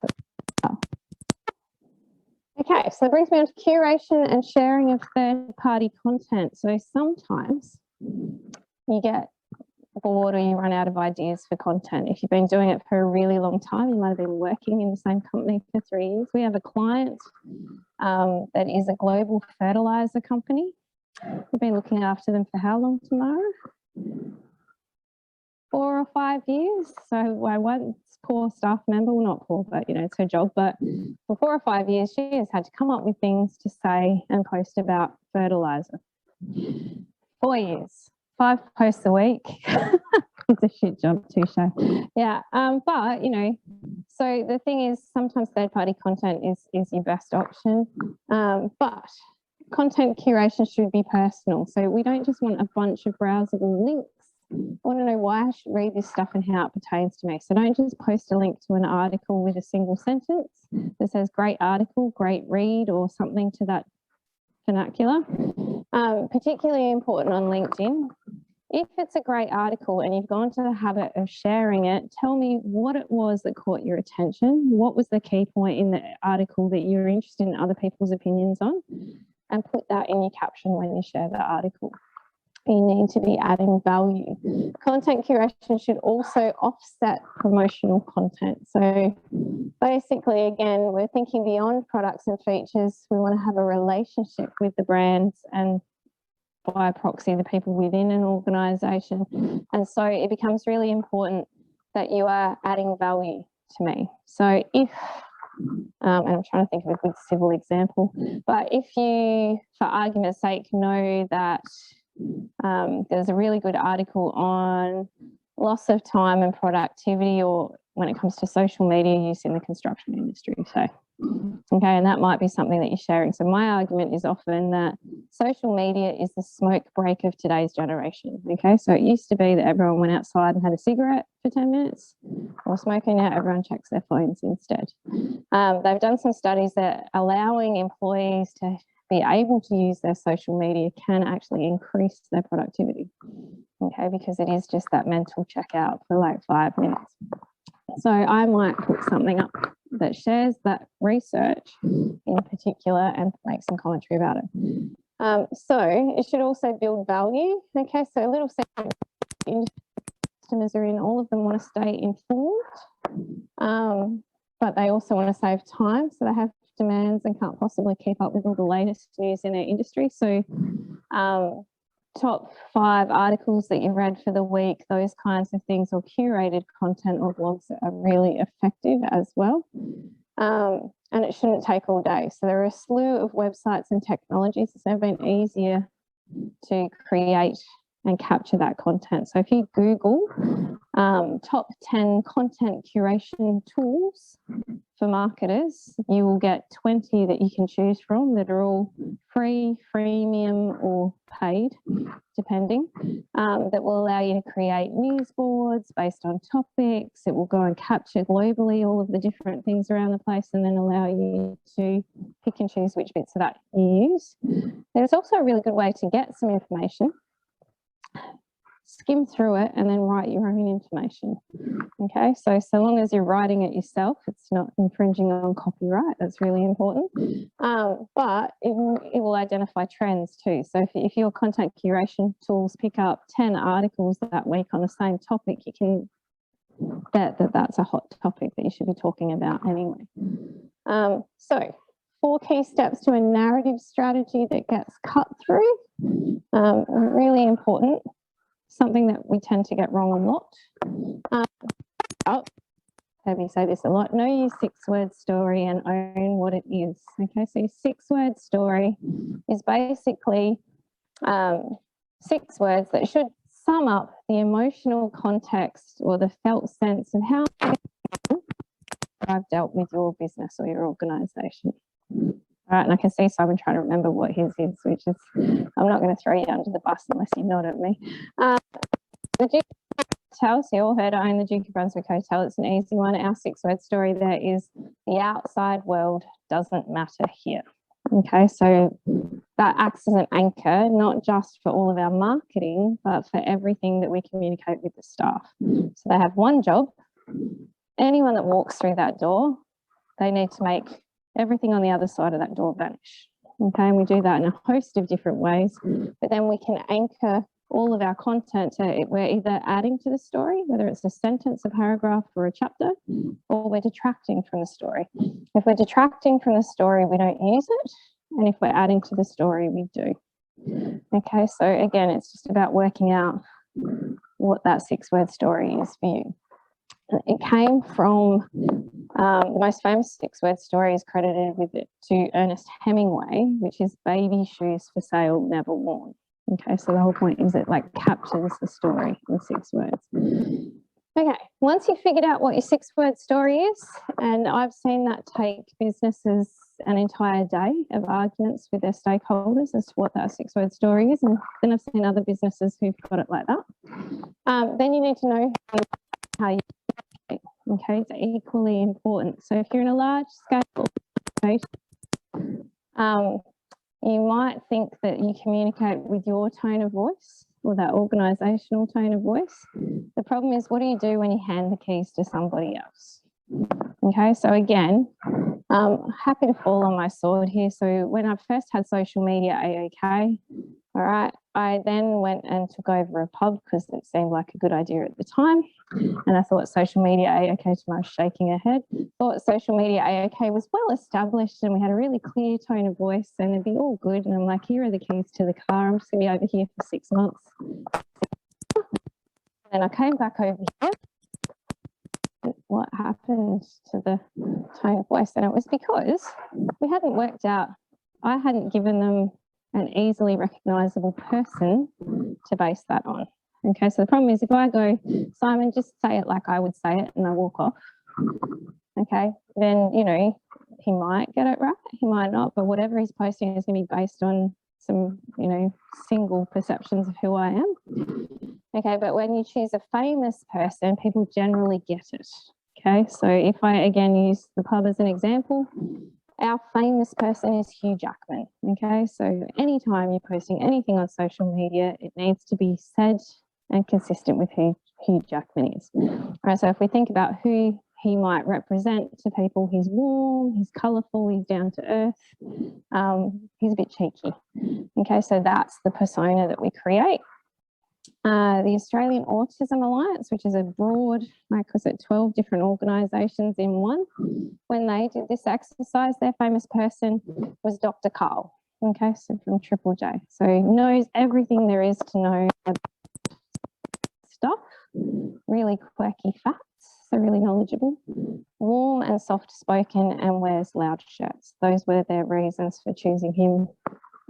Okay, so that brings me on to curation and sharing of third-party content. So sometimes you get bored or you run out of ideas for content. If you've been doing it for a really long time, you might have been working in the same company for 3 years. We have a client that is a global fertilizer company. We've been looking after them for how long, Tamara? 4 or 5 years. So I once poor staff member, well not poor, but it's her job, but for 4 or 5 years she has had to come up with things to say and post about fertilizer. 4 years, 5 posts a week. It's a shit job, touche. Yeah, but so the thing is, sometimes third-party content is your best option, but content curation should be personal. So we don't just want a bunch of browsable links. I want to know why I should read this stuff and how it pertains to me. So don't just post a link to an article with a single sentence that says great article, great read, or something to that vernacular. Particularly important on LinkedIn. If it's a great article and you've gone to the habit of sharing it, tell me what it was that caught your attention. What was the key point in the article that you're interested in other people's opinions on? And put that in your caption when you share the article. You need to be adding value. Content curation should also offset promotional content. So basically, again, we're thinking beyond products and features. We want to have a relationship with the brands and by proxy, the people within an organisation. And so it becomes really important that you are adding value to me. So if, and I'm trying to think of a good civil example, but if you, for argument's sake, know that there's a really good article on loss of time and productivity, or when it comes to social media use in the construction industry. So, okay, and that might be something that you're sharing. So my argument is often that social media is the smoke break of today's generation. Okay, so it used to be that everyone went outside and had a cigarette for 10 minutes or smoking. Now everyone checks their phones instead. They've done some studies that allowing employees to be able to use their social media can actually increase their productivity, okay, because it is just that mental checkout for like 5 minutes. So I might put something up that shares that research in particular and make some commentary about it. So it should also build value, okay, so a little segment customers are in, all of them want to stay informed, but they also want to save time, so they have demands and can't possibly keep up with all the latest news in their industry. So top 5 articles that you read for the week, those kinds of things, or curated content or blogs that are really effective as well. And it shouldn't take all day. So there are a slew of websites and technologies. It's never been easier to create and capture that content. So if you Google top 10 content curation tools for marketers, you will get 20 that you can choose from that are all free, freemium, or paid, depending, that will allow you to create news boards based on topics. It will go and capture globally all of the different things around the place and then allow you to pick and choose which bits of that you use. There's also a really good way to get some information. Skim through it and then write your own information. Okay, so long as you're writing it yourself, it's not infringing on copyright. That's really important. But it will identify trends too. So if your content curation tools pick up 10 articles that week on the same topic, you can bet that that's a hot topic that you should be talking about anyway. So 4 key steps to a narrative strategy that gets cut through. Really important, something that we tend to get wrong a lot. Have you say this a lot? Know your 6-word story and own what it is. Okay, so your 6-word story is basically 6 words that should sum up the emotional context or the felt sense of how I've dealt with your business or your organisation. All right, and I can see Simon trying to remember what his is, which is, I'm not going to throw you under the bus unless you nod at me. The Duke of Hotel, so you all heard I own the Duke of Brunswick Hotel. It's an easy one. Our 6-word story there is the outside world doesn't matter here. Okay, so that acts as an anchor, not just for all of our marketing, but for everything that we communicate with the staff. So they have one job. Anyone that walks through that door, they need to make everything on the other side of that door vanish. Okay, and we do that in a host of different ways, but then we can anchor all of our content to we're either adding to the story, whether it's a sentence, a paragraph, or a chapter, or we're detracting from the story. If we're detracting from the story, we don't use it, and if we're adding to the story, we do. Okay, so again, it's just about working out what that 6-word story is for you. It came from the most famous 6-word story is credited with it to Ernest Hemingway, which is baby shoes for sale, never worn. Okay, so the whole point is it like captures the story in 6 words. Okay, once you've figured out what your 6-word story is, and I've seen that take businesses an entire day of arguments with their stakeholders as to what that 6-word story is, and then I've seen other businesses who've got it like that. Then you need to know how you communicate. Okay, it's equally important. So if you're in a large scale organization, you might think that you communicate with your tone of voice or that organisational tone of voice. The problem is, what do you do when you hand the keys to somebody else? Okay, so again, happy to fall on my sword here. So when I first had social media AOK, all right, I then went and took over a pub because it seemed like a good idea at the time. And I thought social media AOK, tomorrow shaking her head, thought social media AOK was well established and we had a really clear tone of voice and it'd be all good. And I'm like, here are the keys to the car. I'm just going to be over here for 6 months. And I came back over here. What happened to the tone of voice? And it was because we hadn't worked out, I hadn't given them an easily recognisable person to base that on. Okay, so the problem is if I go, Simon, just say it like I would say it, and I walk off, okay, then, you know, he might get it right, he might not, but whatever he's posting is going to be based on some, you know, single perceptions of who I am. Okay, but when you choose a famous person, people generally get it. Okay, so if I again use the pub as an example, our famous person is Hugh Jackman. Okay, so anytime you're posting anything on social media, it needs to be said and consistent with who Hugh Jackman is. All right, so if we think about who he might represent to people, he's warm, he's colourful, he's down to earth, he's a bit cheeky. Okay, so that's the persona that we create. The Australian Autism Alliance, which is a broad, like I said, 12 different organisations in one, when they did this exercise, their famous person was Dr. Carl, okay, so from Triple J. So he knows everything there is to know about stuff, really quirky facts, so really knowledgeable, warm and soft-spoken, and wears loud shirts. Those were their reasons for choosing him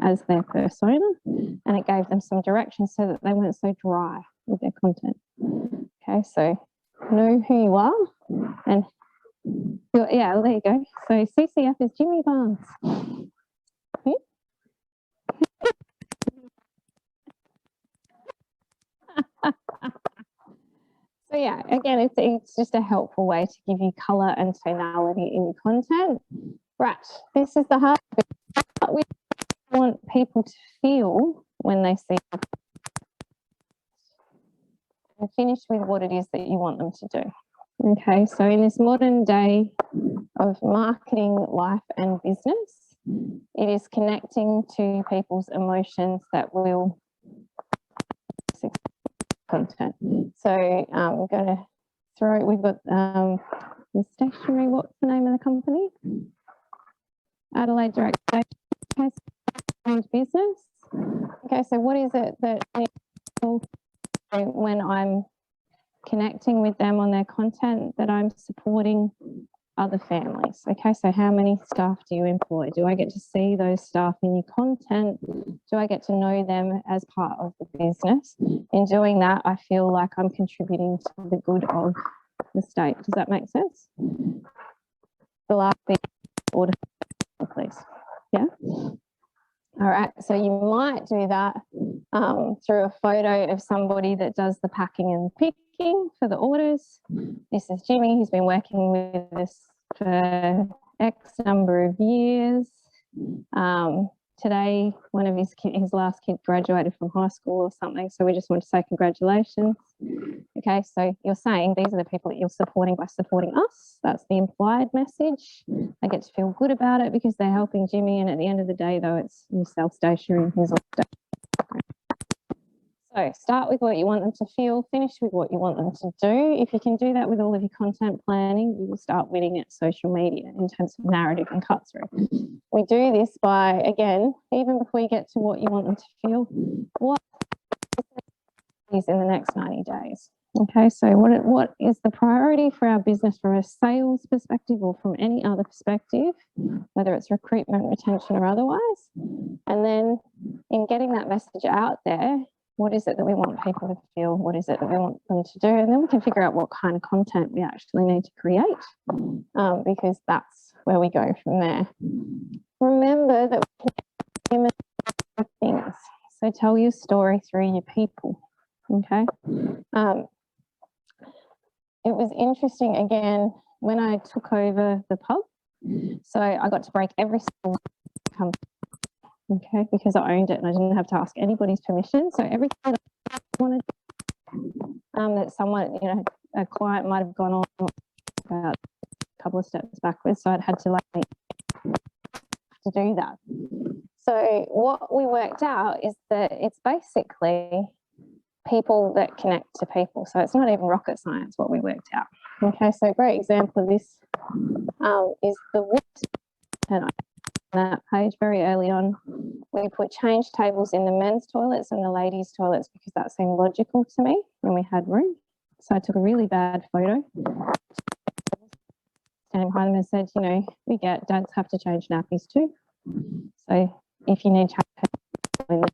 as their persona, and it gave them some direction so that they weren't so dry with their content. Okay, so know who you are, and yeah, there you go. So CCF is Jimmy Barnes. So yeah, again, it's just a helpful way to give you colour and tonality in your content. Right, this is the hard bit. We want people to feel when they see it. And finish with what it is that you want them to do. Okay, so in this modern day of marketing, life and business, it is connecting to people's emotions that will content. So we're going to throw, we've got the stationery, what's the name of the company? Adelaide Direct business. Okay, so what is it that when I'm connecting with them on their content that I'm supporting other families? Okay, so how many staff do you employ? Do I get to see those staff in your content? Do I get to know them as part of the business? In doing that, I feel like I'm contributing to the good of the state. Does that make sense? The last bit, order, please. Yeah. All right, so you might do that through a photo of somebody that does the packing and picking for the orders. This is Jimmy, he's been working with us for X number of years. Today, one of his last kids graduated from high school or something, so we just want to say congratulations. Okay, so you're saying these are the people that you're supporting by supporting us. That's the implied message. They get to feel good about it because they're helping Jimmy, and at the end of the day, though, it's you self-stationary, his own stationary. So start with what you want them to feel, finish with what you want them to do. If you can do that with all of your content planning, you will start winning at social media in terms of narrative and cut through. We do this by, again, even before you get to what you want them to feel, what is in the next 90 days? Okay, so what is the priority for our business from a sales perspective or from any other perspective, whether it's recruitment, retention or otherwise? And then in getting that message out there, what is it that we want people to feel? What is it that we want them to do? And then we can figure out what kind of content we actually need to create, because that's where we go from there. Remember that we can things. So tell your story through your people, okay? It was interesting, again, when I took over the pub, so I got to break every single company. Okay, because I owned it and I didn't have to ask anybody's permission. So everything that I wanted, that someone, you know, a client might have gone on about a couple of steps backwards, so I'd had to do that. So what we worked out is that it's basically people that connect to people. So it's not even rocket science what we worked out. Okay, so a great example of this is the wood. And that page very early on, we put change tables in the men's toilets and the ladies' toilets because that seemed logical to me when we had room. So I took a really bad photo and behind them and said, you know, we get dads have to change nappies too. So if you need change,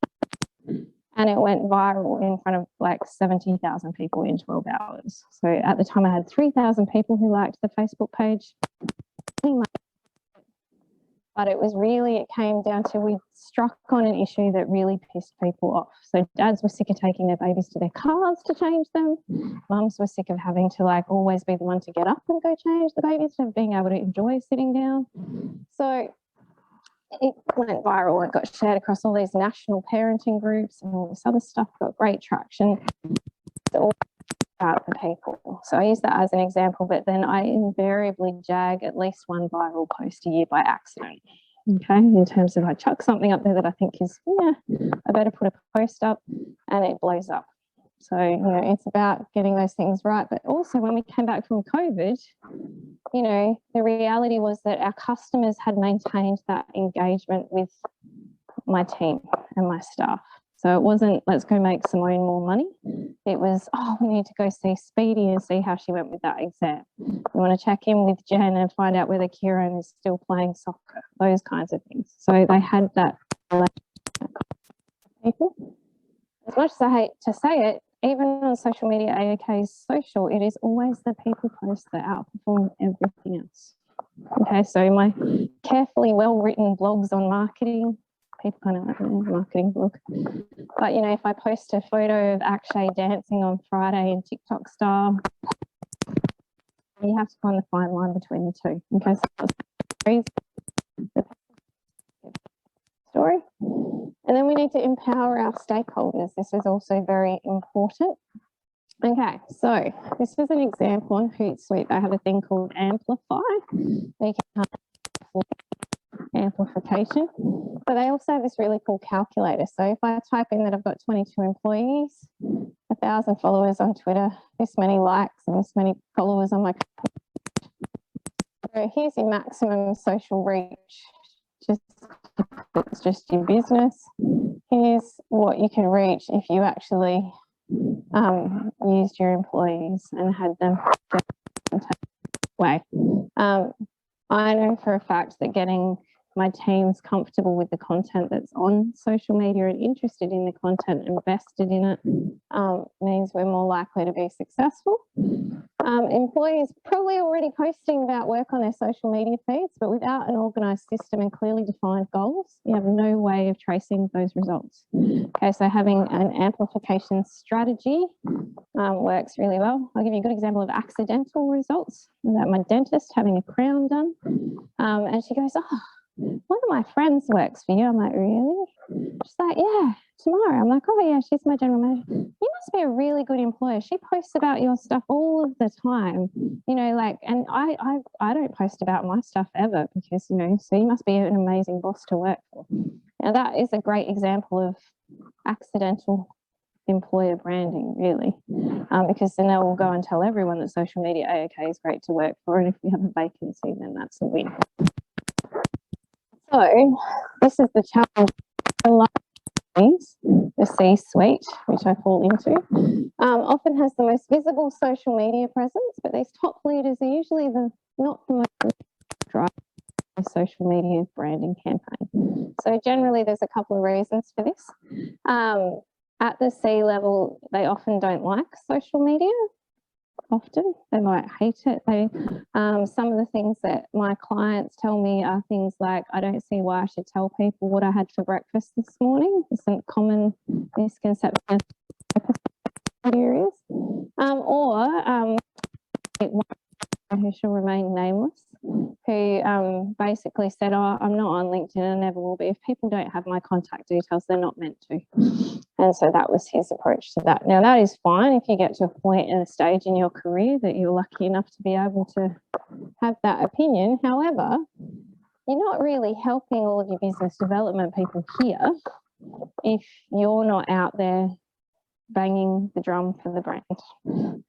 and it went viral in front of like 70,000 people in 12 hours. So at the time I had 3,000 people who liked the Facebook page. But it was really, it came down to we struck on an issue that really pissed people off. So dads were sick of taking their babies to their cars to change them. Mums were sick of having to like always be the one to get up and go change the baby instead of being able to enjoy sitting down. So it went viral. It got shared across all these national parenting groups and all this other stuff, got great traction. It's all about the people. So I use that as an example, but then I invariably jag at least one viral post a year by accident. Okay, in terms of I chuck something up there that I think is, yeah, I better put a post up and it blows up. So, you know, it's about getting those things right. But also when we came back from COVID, you know, the reality was that our customers had maintained that engagement with my team and my staff. So it wasn't, let's go make Simone more money. It was, oh, we need to go see Speedy and see how she went with that exam. We want to check in with Jen and find out whether Kieran is still playing soccer, those kinds of things. So they had that people. As much as I hate to say it, even on social media, AOK's social, it is always the people posts that outperform everything else. Okay, so my carefully well-written blogs on marketing, people kind of like marketing blog. But, you know, if I post a photo of Akshay dancing on Friday in TikTok style, you have to find the fine line between the two. Okay, so that's the story. And then we need to empower our stakeholders. This is also very important. Okay, so this is an example on Hootsuite. They have a thing called Amplify. They can amplification, but they also have this really cool calculator. So if I type in that I've got 22 employees, 1,000 followers on Twitter, this many likes and this many followers on my, so here's your maximum social reach just if it's just your business. Here's what you can reach if you actually used your employees and had them way. I know for a fact that getting my teams comfortable with the content that's on social media and interested in the content, invested in it, means we're more likely to be successful. Employees probably already posting about work on their social media feeds, but without an organised system and clearly defined goals, you have no way of tracing those results. Okay, so having an amplification strategy works really well. I'll give you a good example of accidental results. About my dentist having a crown done, and she goes, "Oh, one of my friends works for you." I'm like, "Really?" She's like, "Yeah, tomorrow." I'm like, "Oh yeah, she's my general manager." "You must be a really good employer. She posts about your stuff all of the time." You know, like, and I don't post about my stuff ever because, you know, so you must be an amazing boss to work for. Now that is a great example of accidental employer branding, really, because then they will go and tell everyone that social media AOK is great to work for, and if we have a vacancy, then that's a win. So this is the challenge. The C-suite, which I fall into, often has the most visible social media presence, but these top leaders are usually not the most drive social media branding campaign. So generally there's a couple of reasons for this. At the C level, they often don't like social media. Often they might hate it. Some of the things that my clients tell me are things like, "I don't see why I should tell people what I had for breakfast this morning." It's a common misconception areas. Who shall remain nameless, who basically said, "Oh, I'm not on LinkedIn and never will be. If people don't have my contact details, they're not meant to." And so that was his approach to that. Now, that is fine if you get to a point in a stage in your career that you're lucky enough to be able to have that opinion. However, you're not really helping all of your business development people here if you're not out there banging the drum for the brand.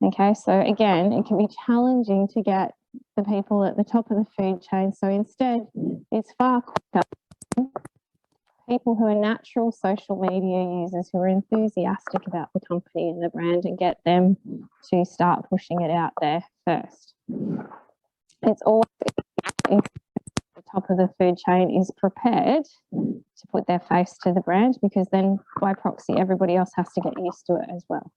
Okay, so again, it can be challenging to get the people at the top of the food chain. So instead, it's far quicker people who are natural social media users, who are enthusiastic about the company and the brand, and get them to start pushing it out there first. It's always the top of the food chain is prepared to put their face to the brand, because then by proxy everybody else has to get used to it as well.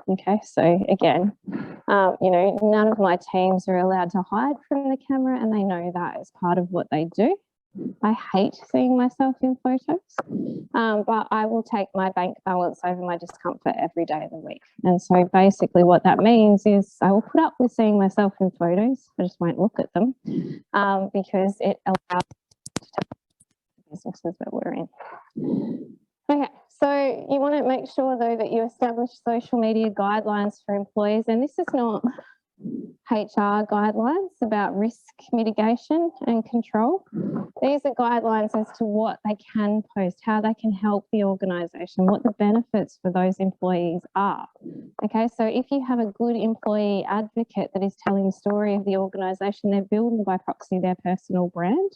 Okay, so again, you know, none of my teams are allowed to hide from the camera, and they know that as part of what they do. I hate seeing myself in photos, but I will take my bank balance over my discomfort every day of the week. And so basically what that means is I will put up with seeing myself in photos. I just won't look at them, because it allows to tell the businesses that we're in. Okay, so you want to make sure though that you establish social media guidelines for employees, and this is not HR guidelines about risk mitigation and control. These are guidelines as to what they can post, how they can help the organisation, what the benefits for those employees are. Okay, so if you have a good employee advocate that is telling the story of the organisation, they're building by proxy their personal brand.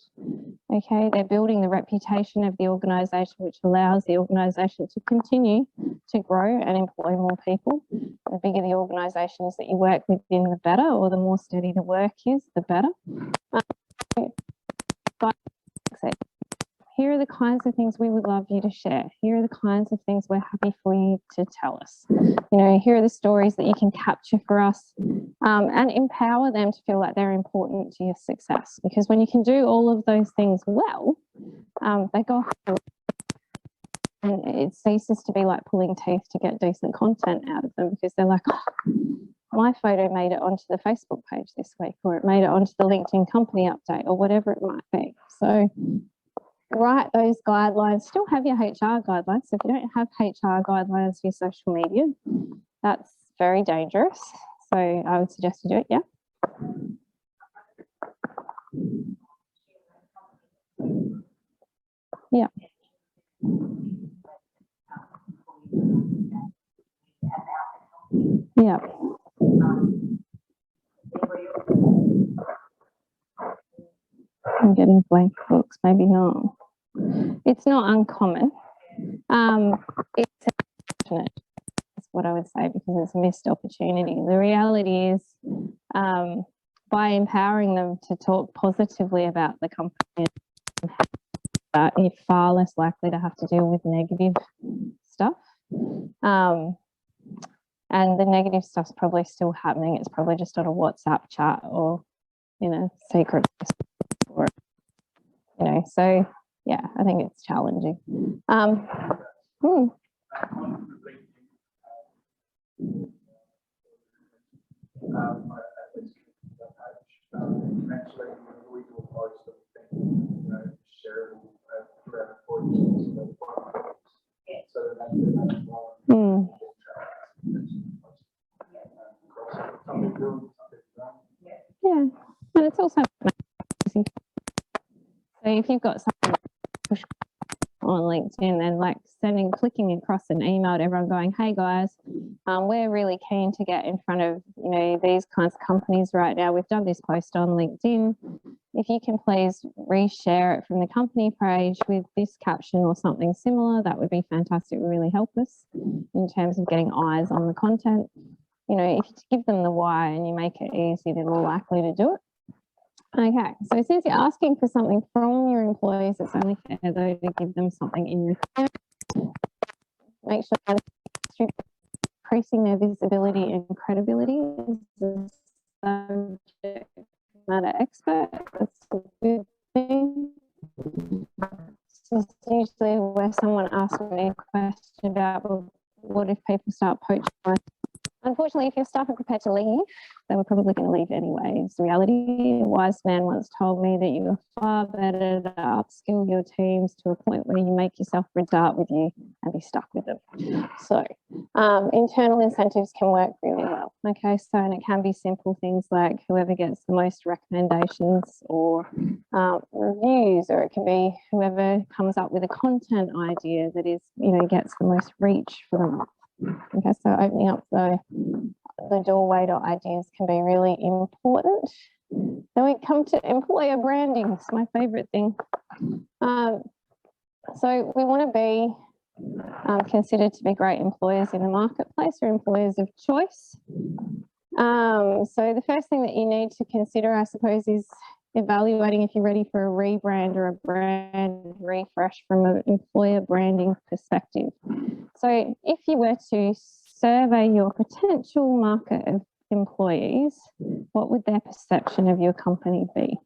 Okay, they're building the reputation of the organisation, which allows the organisation to continue to grow and employ more people. The bigger the organisation is that you work within, the better, or the more steady the work is, the better. Here are the kinds of things we would love you to share. Here are the kinds of things we're happy for you to tell us. You know, here are the stories that you can capture for us, and empower them to feel like they're important to your success. Because when you can do all of those things well, they go and it ceases to be like pulling teeth to get decent content out of them, because they're like, "Oh, my photo made it onto the Facebook page this week, or it made it onto the LinkedIn company update," or whatever it might be. So write those guidelines. Still have your HR guidelines. So if you don't have HR guidelines for your social media, that's very dangerous. So I would suggest you do it, yeah. Yeah. Yeah. I'm getting blank looks, maybe not. It's not uncommon. It's unfortunate, is what I would say, because it's a missed opportunity. The reality is, by empowering them to talk positively about the company, you're far less likely to have to deal with negative stuff. And the negative stuff's probably still happening. It's probably just on a WhatsApp chat or, you know, secret, or, you know, so yeah, I think it's challenging. Yeah, and it's also easy. So if you've got something push on LinkedIn and like clicking across an email to everyone going, hey guys, we're really keen to get in front of, you know, these kinds of companies right now. We've done this post on LinkedIn. If you can please reshare it from the company page with this caption or something similar, that would be fantastic. It would really help us in terms of getting eyes on the content. You know, if you give them the why and you make it easy, they're more likely to do it. Okay, so since you're asking for something from your employees, it's only fair though to give them something in return. Make sure that increasing their visibility and credibility is a subject matter expert. That's a good thing. So it's usually where someone asks me a question about, well, what if people start poaching? Unfortunately, if your staff are prepared to leave, they were probably going to leave anyway. It's the reality. A wise man once told me that you are far better to upskill your teams to a point where you make yourself start with you and be stuck with them. So internal incentives can work really well. Okay, so and it can be simple things like whoever gets the most recommendations or reviews, or it can be whoever comes up with a content idea that is, you know, gets the most reach for the month. Okay, so opening up the doorway to ideas can be really important. Then we come to employer branding. It's my favourite thing. So we want to be considered to be great employers in the marketplace, or employers of choice. So the first thing that you need to consider, I suppose, is evaluating if you're ready for a rebrand or a brand refresh from an employer branding perspective. So if you were to survey your potential market of employees, what would their perception of your company be?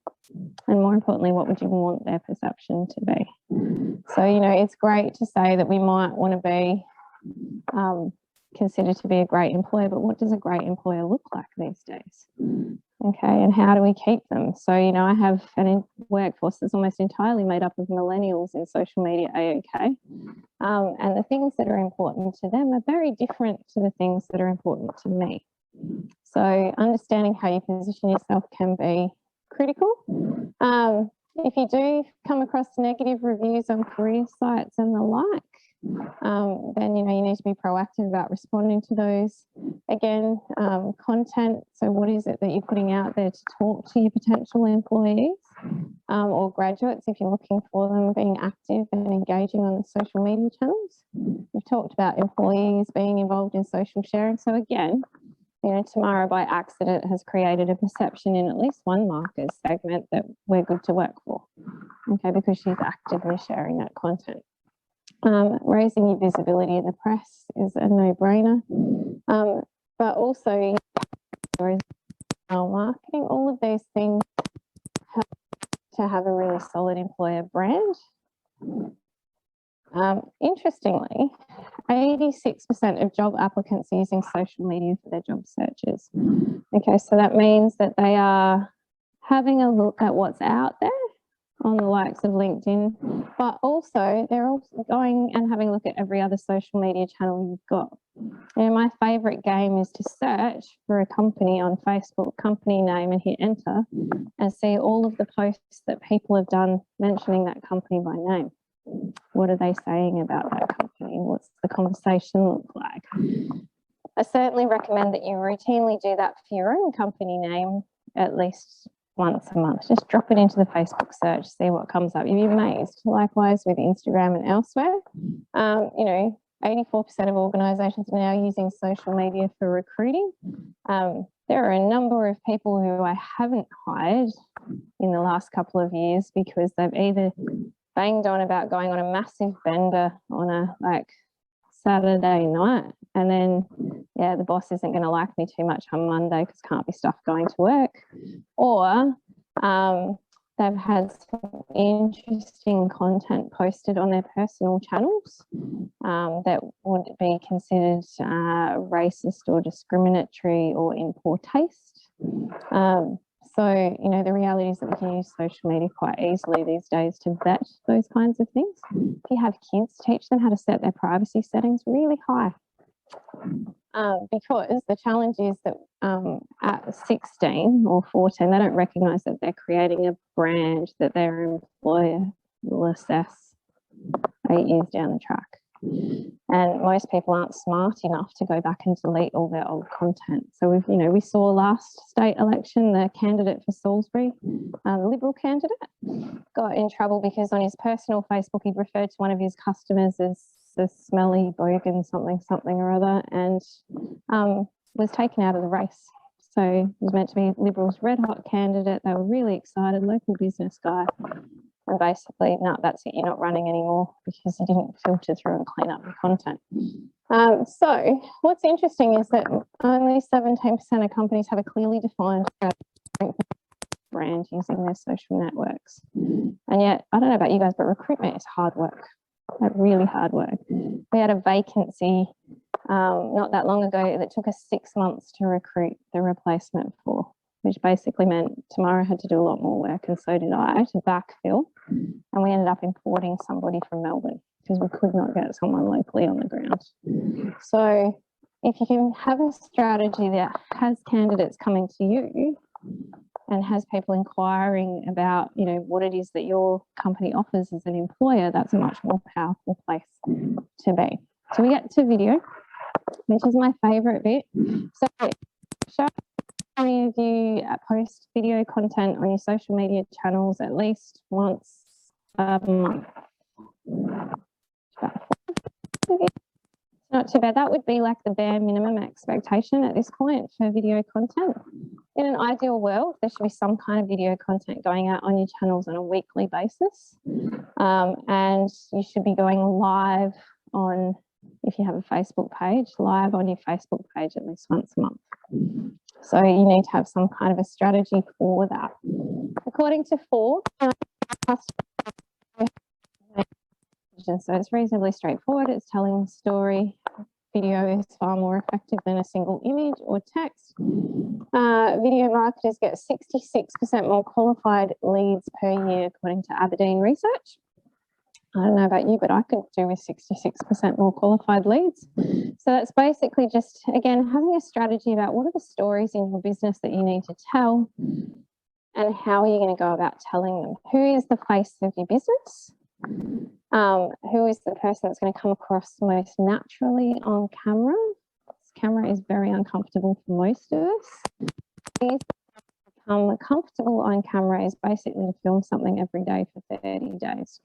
And more importantly, what would you want their perception to be? So, you know, it's great to say that we might want to be considered to be a great employer, but what does a great employer look like these days? Okay, and how do we keep them? So, you know, I have a workforce that's almost entirely made up of millennials in social media AOK. And the things that are important to them are very different to the things that are important to me. So understanding how you position yourself can be critical. If you do come across negative reviews on career sites and the like, then, you know, you need to be proactive about responding to those. Again, content. So what is it that you're putting out there to talk to your potential employees or graduates, if you're looking for them, being active and engaging on the social media channels. We've talked about employees being involved in social sharing. So again, you know, Tamara by accident has created a perception in at least one market segment that we're good to work for. Okay, because she's actively sharing that content. Raising your visibility in the press is a no-brainer, but also marketing. All of these things help to have a really solid employer brand. Interestingly, 86% of job applicants are using social media for their job searches. Okay, so that means that they are having a look at what's out there on the likes of LinkedIn, but also they're also going and having a look at every other social media channel you've got. And my favourite game is to search for a company on Facebook, company name, and hit enter, and see all of the posts that people have done mentioning that company by name. What are they saying about that company? What's the conversation look like? I certainly recommend that you routinely do that for your own company name at least once a month. Just drop it into the Facebook search, see what comes up. You'd be amazed. Likewise with Instagram and elsewhere. You know, 84% of organisations are now using social media for recruiting. There are a number of people who I haven't hired in the last couple of years because they've either banged on about going on a massive bender on a Saturday night, and then the boss isn't going to like me too much on Monday because can't be stuff going to work, or they've had some interesting content posted on their personal channels that would be considered racist or discriminatory or in poor taste. So, you know, the reality is that we can use social media quite easily these days to vet those kinds of things. If you have kids, teach them how to set their privacy settings really high. Because the challenge is that at 16 or 14, they don't recognise that they're creating a brand that their employer will assess 8 years down the track. And most people aren't smart enough to go back and delete all their old content. So we saw last state election, the candidate for Salisbury, the Liberal candidate, got in trouble because on his personal Facebook, he'd referred to one of his customers as the smelly bogan something or other, and was taken out of the race. So it was meant to be Liberals' red hot candidate. They were really excited, local business guy. And basically, no, that's it, you're not running anymore because you didn't filter through and clean up the content. So what's interesting is that only 17% of companies have a clearly defined brand using their social networks. And yet, I don't know about you guys, but recruitment is hard work, like really hard work. We had a vacancy not that long ago that took us 6 months to recruit the replacement for, which basically meant Tamara had to do a lot more work, and so did I, to backfill. And we ended up importing somebody from Melbourne because we could not get someone locally on the ground. So if you can have a strategy that has candidates coming to you and has people inquiring about, you know, what it is that your company offers as an employer, that's a much more powerful place to be. So we get to video, which is my favourite bit. So show how many of you post video content on your social media channels at least once a month? Not too bad. That would be like the bare minimum expectation at this point for video content. In an ideal world, there should be some kind of video content going out on your channels on a weekly basis. And you should be going live on, if you have a Facebook page, live on your Facebook page at least once a month. So you need to have some kind of a strategy for that. According to Forbes, so it's reasonably straightforward. It's telling a story. Video is far more effective than a single image or text. Video marketers get 66% more qualified leads per year, according to Aberdeen Research. I don't know about you, but I could do with 66% more qualified leads. So that's basically just, again, having a strategy about what are the stories in your business that you need to tell and how are you going to go about telling them? Who is the face of your business? Who is the person that's going to come across most naturally on camera? This camera is very uncomfortable for most of us. Become comfortable on camera is basically to film something every day for 30 days.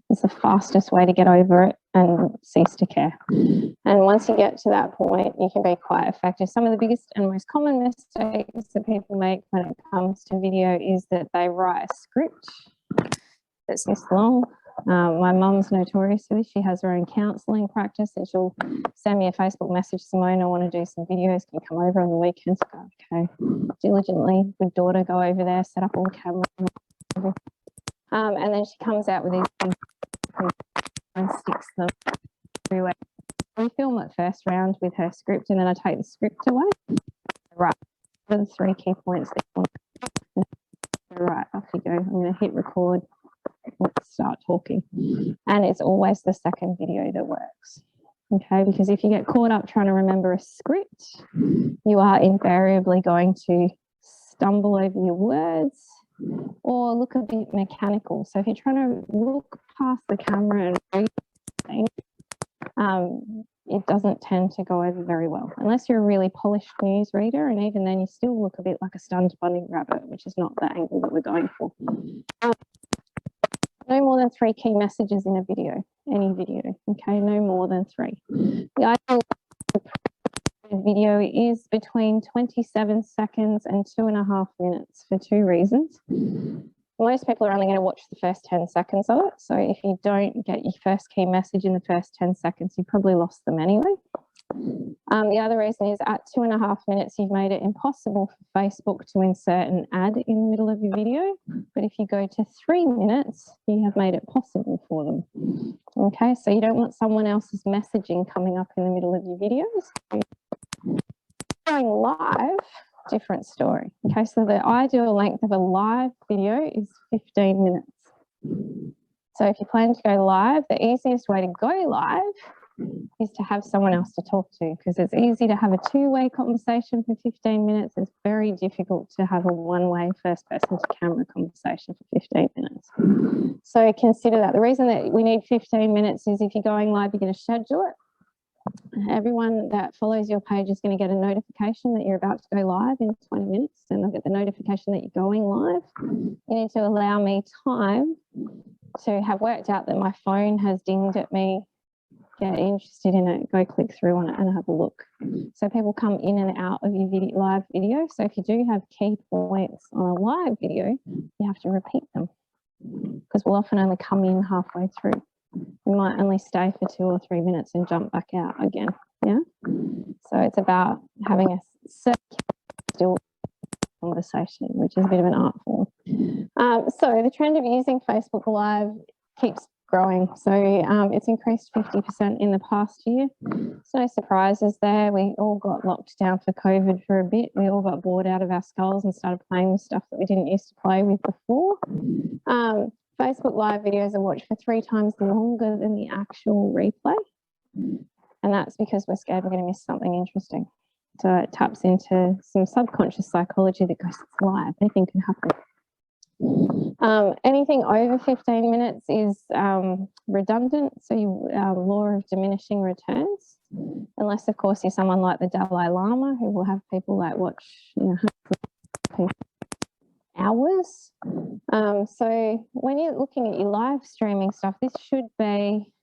It's the fastest way to get over it and cease to care. And once you get to that point, you can be quite effective. Some of the biggest and most common mistakes that people make when it comes to video is that they write a script that's this long. My mum's notorious for this. She has her own counselling practice and she'll send me a Facebook message, Simone, I want to do some videos. Can you come over on the weekends? Go, okay. Diligently, good daughter, go over there, set up all the cameras. And then she comes out with these things and sticks them everywhere. We film it first round with her script and then I take the script away. Right, what are the 3 key points that you want? Right, off you go. I'm going to hit record. Let's start talking. And it's always the second video that works. Okay, because if you get caught up trying to remember a script, you are invariably going to stumble over your words or look a bit mechanical. So if you're trying to look past the camera and read things, it doesn't tend to go over very well, unless you're a really polished news reader, and even then you still look a bit like a stunned bunny rabbit, which is not the angle that we're going for. No more than 3 key messages in a video, any video, okay, no more than 3. The ideal video is between 27 seconds and 2.5 minutes for 2 reasons. Most people are only going to watch the first 10 seconds of it. So if you don't get your first key message in the first 10 seconds, you probably lost them anyway. The other reason is at 2.5 minutes, you've made it impossible for Facebook to insert an ad in the middle of your video. But if you go to 3 minutes, you have made it possible for them. Okay, so you don't want someone else's messaging coming up in the middle of your videos. Going live, different story. Okay, so the ideal length of a live video is 15 minutes. So if you plan to go live, the easiest way to go live is to have someone else to talk to, because it's easy to have a 2-way conversation for 15 minutes. It's very difficult to have a 1-way first person to camera conversation for 15 minutes. So consider that. The reason that we need 15 minutes is if you're going live, you're going to schedule it. Everyone that follows your page is going to get a notification that you're about to go live in 20 minutes, and they'll get the notification that you're going live. You need to allow me time to have worked out that my phone has dinged at me, get interested in it, go click through on it and have a look. So people come in and out of your live video. So if you do have key points on a live video, you have to repeat them, because we'll often only come in halfway through. We might only stay for 2 or 3 minutes and jump back out again. Yeah. So it's about having a still conversation, which is a bit of an art form. So the trend of using Facebook Live keeps growing. So it's increased 50% in the past year. There's no surprises there. We all got locked down for COVID for a bit. We all got bored out of our skulls and started playing with stuff that we didn't used to play with before. Facebook Live videos are watched for 3 times longer than the actual replay. And that's because we're scared we're going to miss something interesting. So it taps into some subconscious psychology that goes, it's live, anything can happen. Anything over 15 minutes is redundant. So law of diminishing returns, unless of course you're someone like the Dalai Lama, who will have people like watch, hours. So when you're looking at your live streaming stuff, this should be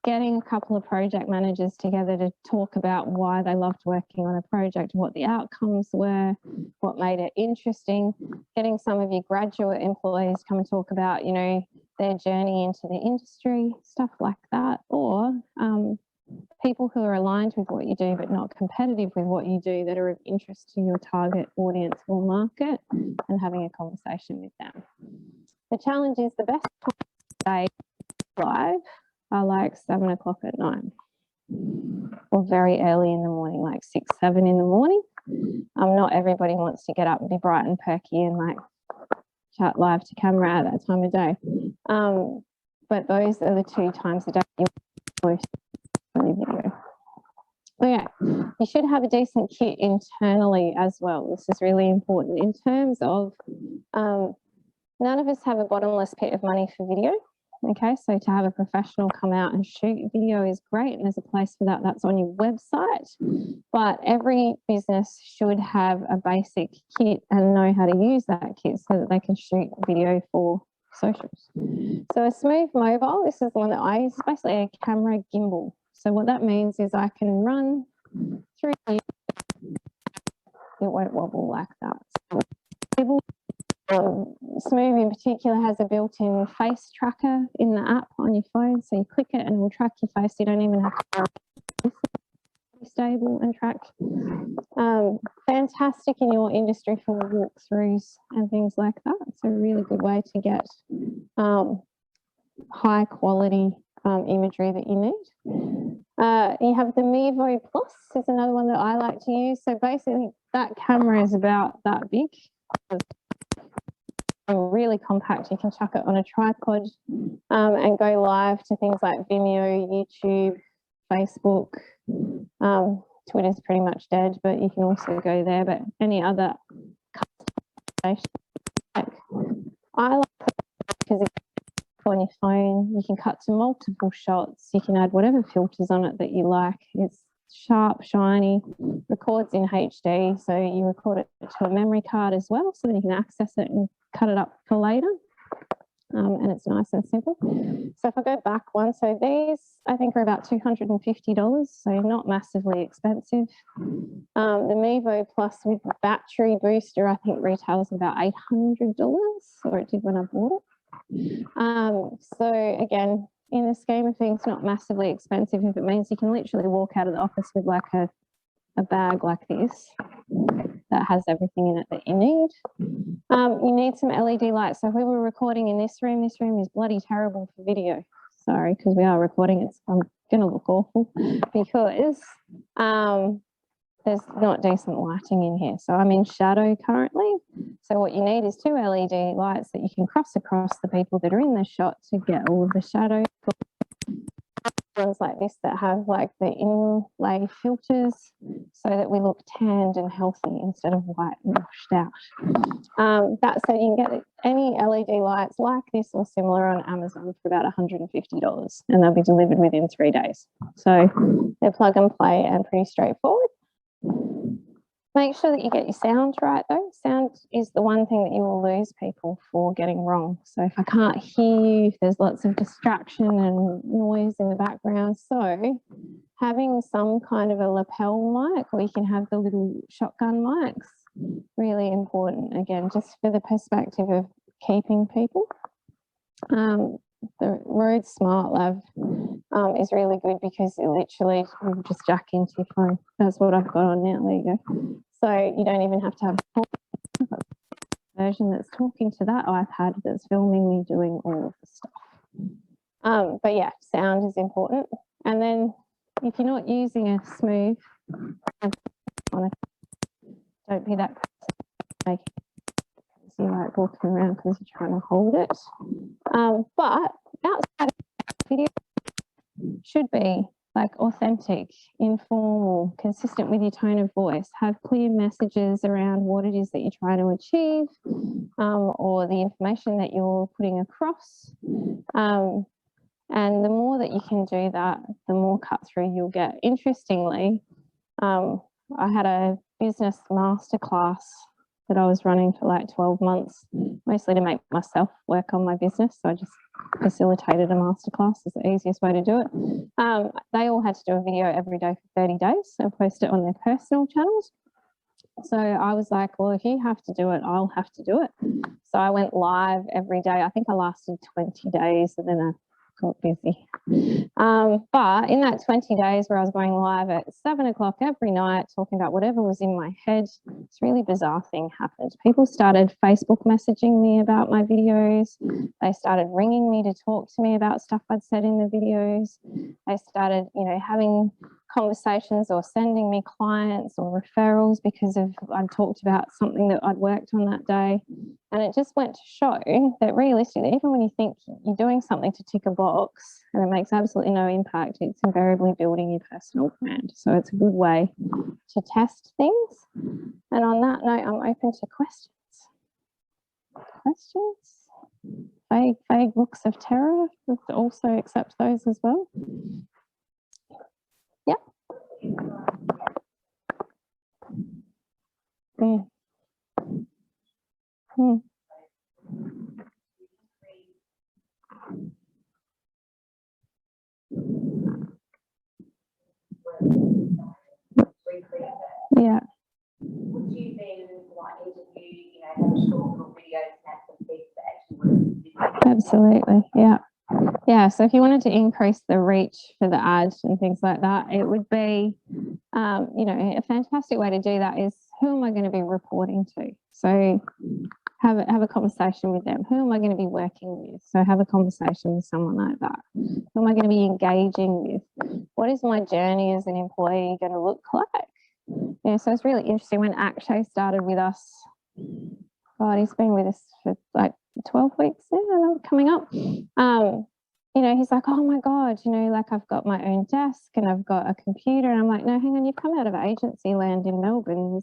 getting a couple of project managers together to talk about why they loved working on a project, what the outcomes were, what made it interesting, getting some of your graduate employees come and talk about, their journey into the industry, stuff like that, or people who are aligned with what you do but not competitive with what you do, that are of interest to your target audience or market, and having a conversation with them. The challenge is the best time to stay live are like 7 o'clock at night, or very early in the morning, like 6, 7 in the morning. Not everybody wants to get up and be bright and perky and like chat live to camera at that time of day. But those are the 2 times a day you post a video. Okay, you should have a decent kit internally as well. This is really important in terms of none of us have a bottomless pit of money for video. Okay, so to have a professional come out and shoot video is great, and there's a place for that. That's on your website. But every business should have a basic kit and know how to use that kit so that they can shoot video for socials. So a Smooth Mobile, this is the one that I use, is basically a camera gimbal. So what that means is I can run through here. It won't wobble like that. So Smooth in particular has a built-in face tracker in the app on your phone. So you click it and it will track your face. You don't even have to be stable and track. Fantastic in your industry for walkthroughs and things like that. It's a really good way to get high quality imagery that you need. You have the Mevo Plus is another one that I like to use. So basically that camera is about that big. Really compact. You can chuck it on a tripod and go live to things like Vimeo, YouTube, Facebook. Twitter's pretty much dead, but you can also go there. But any other customization, I like it because it's on your phone. You can cut to multiple shots. You can add whatever filters on it that you like. It's sharp, shiny, records in HD. So you record it to a memory card as well, so that you can access it and cut it up for later. And it's nice and simple. So if I go back one, so these I think are about $250, so not massively expensive. The Mevo Plus with battery booster I think retails about $800, or it did when I bought it. So again, in the scheme of things, not massively expensive if it means you can literally walk out of the office with like a bag like this that has everything in it that you need. You need some LED lights. So if we were recording in this room is bloody terrible for video. Sorry, because we are recording. I'm going to look awful because there's not decent lighting in here. So I'm in shadow currently. So what you need is 2 LED lights that you can cross across the people that are in the shot to get all of the shadow. Ones like this that have like the inlay filters so that we look tanned and healthy instead of white and washed out. That's so you can get any LED lights like this or similar on Amazon for about $150, and they'll be delivered within 3 days. So they're plug and play and pretty straightforward. Make sure that you get your sound right though. Sound is the one thing that you will lose people for getting wrong. So if I can't hear you, there's lots of distraction and noise in the background. So having some kind of a lapel mic, or you can have the little shotgun mics, really important. Again, just for the perspective of keeping people. The Rode Smart Lav is really good because it literally will just jack into your phone. That's what I've got on now. There you go. So you don't even have to have a version that's talking to that iPad that's filming me doing all of the stuff. But yeah, sound is important. And then if you're not using a smooth, don't be that like you like walking around because you're trying to hold it. But outside of video should be like authentic, informal, consistent with your tone of voice, have clear messages around what it is that you're trying to achieve, or the information that you're putting across. And the more that you can do that, the more cut through you'll get. Interestingly, I had a business masterclass that I was running for like 12 months, mostly to make myself work on my business. So I just facilitated a masterclass. It's the easiest way to do it. They all had to do a video every day for 30 days and post it on their personal channels. So I was like, well, if you have to do it, I'll have to do it. So I went live every day. I think I lasted 20 days and then I got busy. But in that 20 days where I was going live at 7 o'clock every night, talking about whatever was in my head, this really bizarre thing happened. People started Facebook messaging me about my videos. They started ringing me to talk to me about stuff I'd said in the videos. They started, having conversations or sending me clients or referrals because I'd talked about something that I'd worked on that day. And it just went to show that realistically, even when you think you're doing something to tick a box and it makes absolutely no impact, it's invariably building your personal brand. So it's a good way to test things. And on that note, I'm open to questions. Vague looks of terror, also accept those as well. Yeah. Yeah. Would you then like interview, have a short little video snap of people that actually work? Absolutely. Yeah. Yeah. So if you wanted to increase the reach for the ads and things like that, it would be, a fantastic way to do that is who am I going to be reporting to? So have a conversation with them. Who am I going to be working with? So have a conversation with someone like that. Who am I going to be engaging with? What is my journey as an employee going to look like? So it's really interesting when Akshay started with us. God, he's been with us for like 12 weeks now, coming up. He's like, oh my God, I've got my own desk and I've got a computer. And I'm like, no, hang on, you've come out of agency land in Melbourne.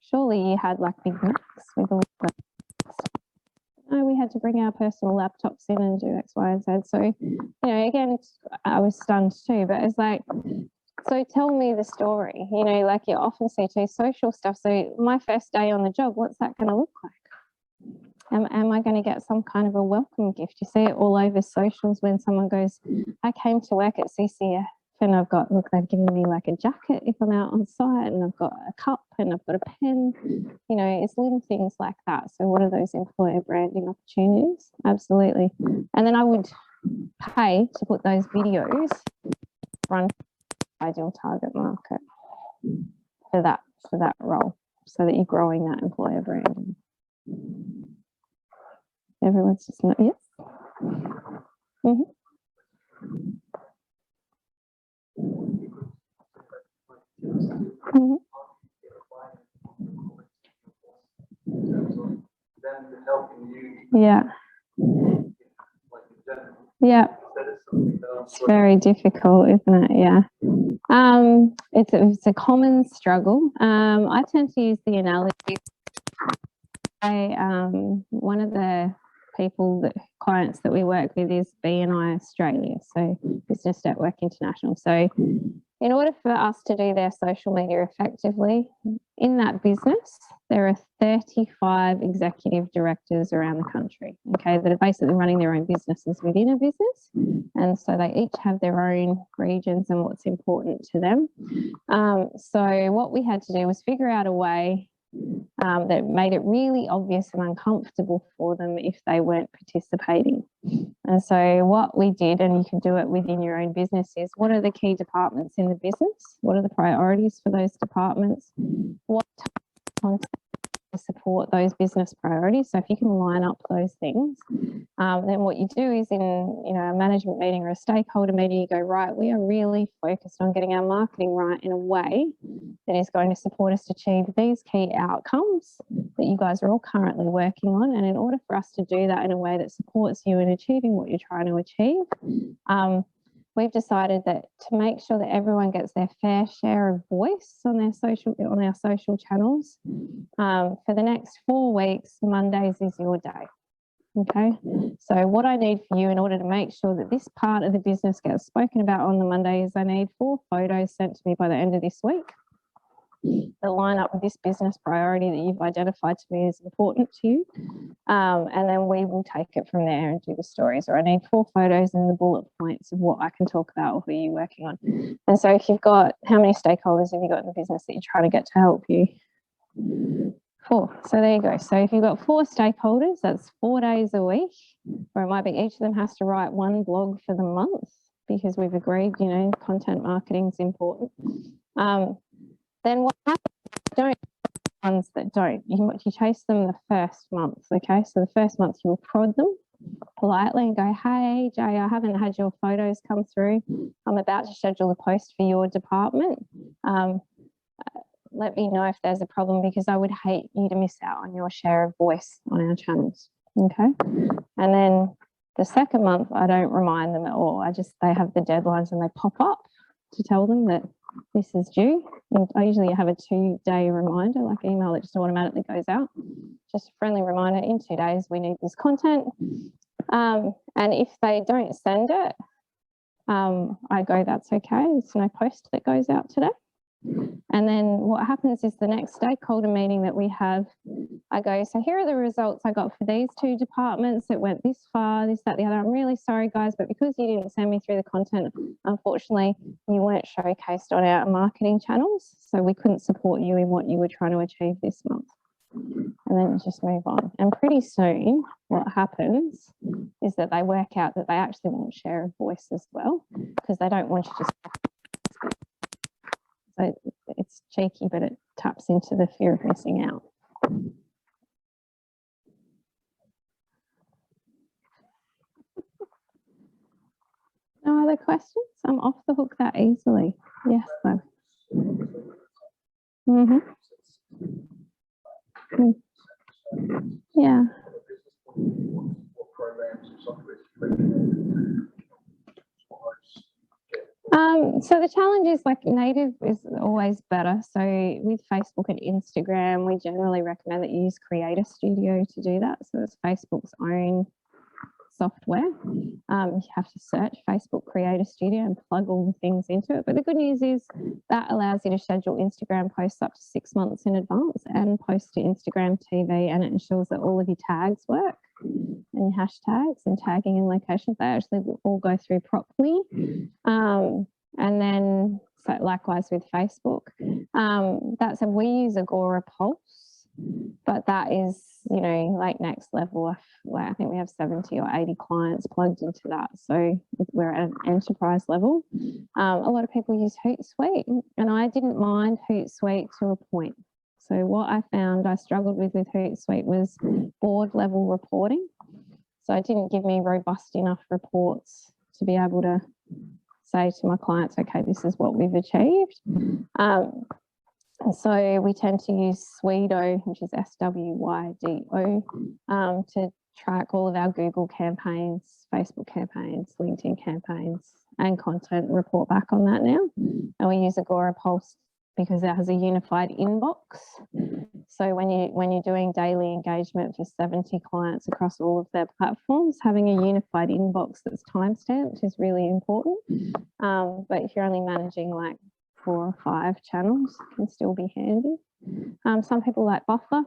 Surely you had like big Macs with all the... No, we had to bring our personal laptops in and do X, Y, and Z. So, you know, again, I was stunned too, but it's like, so tell me the story, you know, like you often see too, social stuff. So my first day on the job, what's that going to look like? Am I going to get some kind of a welcome gift? You see it all over socials when someone goes, I came to work at CCF and I've got, look, they've given me like a jacket if I'm out on site, and I've got a cup and I've got a pen, you know, it's little things like that. So what are those employer branding opportunities? Absolutely. And then I would pay to put those videos run ideal target market for that role, so that you're growing that employer branding. Everyone's just not, yes. Mm-hmm. Mm-hmm. Yeah. Yeah. It's very difficult, isn't it? Yeah. It's a common struggle. I tend to use the analogy. One of the clients that we work with is BNI Australia, so Business Network International. So in order for us to do their social media effectively, in that business, there are 35 executive directors around the country, okay, that are basically running their own businesses within a business. And so they each have their own regions and what's important to them. So what we had to do was figure out a way that made it really obvious and uncomfortable for them if they weren't participating. And so what we did, and you can do it within your own business, is what are the key departments in the business? What are the priorities for those departments? What content to support those business priorities? So if you can line up those things, then what you do is in a management meeting or a stakeholder meeting, you go, right, we are really focused on getting our marketing right in a way that is going to support us to achieve these key outcomes that you guys are all currently working on. And in order for us to do that in a way that supports you in achieving what you're trying to achieve, we've decided that to make sure that everyone gets their fair share of voice on our social channels, for the next 4 weeks, Mondays is your day. Okay, so what I need for you in order to make sure that this part of the business gets spoken about on the Monday is I need 4 photos sent to me by the end of this week that line up with this business priority that you've identified to me as important to you. And then we will take it from there and do the stories. Or I need 4 photos and the bullet points of what I can talk about or who you're working on. And so if you've got, how many stakeholders have you got in the business that you're trying to get to help you? 4. So there you go. So if you've got 4 stakeholders, that's 4 days a week, or it might be each of them has to write 1 blog for the month because we've agreed, content marketing is important. Then what happens, ones that don't, you chase them the first month, okay? So the first month you'll prod them politely and go, hey, Jay, I haven't had your photos come through. I'm about to schedule a post for your department. Let me know if there's a problem because I would hate you to miss out on your share of voice on our channels, okay? And then the second month, I don't remind them at all. They have the deadlines and they pop up to tell them that this is due. And I usually have a 2-day reminder, like email that just automatically goes out. Just a friendly reminder, in 2 days, we need this content. And if they don't send it, I go, that's okay. There's no post that goes out today. And then what happens is the next stakeholder meeting that we have, I go, so here are the results I got for these 2 departments. It went this far, this, that, the other. I'm really sorry, guys, but because you didn't send me through the content, unfortunately, you weren't showcased on our marketing channels. So we couldn't support you in what you were trying to achieve this month. And then you just move on. And pretty soon, what happens is that they work out that they actually want share of voice as well, because they don't want you to. So it's cheeky, but it taps into the fear of missing out. No other questions? I'm off the hook that easily. Yes, though. Yeah. So the challenge is like native is always better. So with Facebook and Instagram, we generally recommend that you use Creator Studio to do that. So it's Facebook's own software. You have to search Facebook Creator Studio and plug all the things into it. But the good news is that allows you to schedule Instagram posts up to 6 months in advance and post to Instagram TV, and it ensures that all of your tags work and your hashtags and tagging and locations, they actually will all go through properly. And then, so likewise with Facebook, that said, we use Agora Pulse, but that is, you know, like next level. I think we have 70 or 80 clients plugged into that. So we're at an enterprise level. A lot of people use Hootsuite, and I didn't mind Hootsuite to a point. So what I found I struggled with Hootsuite was board level reporting. So it didn't give me robust enough reports to be able to say to my clients, okay, this is what we've achieved. So we tend to use Swedo, which is SWYDO, to track all of our Google campaigns, Facebook campaigns, LinkedIn campaigns, and content, report back on that now. And we use Agora Pulse because it has a unified inbox. So when you're doing daily engagement for 70 clients across all of their platforms, having a unified inbox that's timestamped is really important. But if you're only managing like 4 or 5 channels, it can still be handy. Some people like Buffer,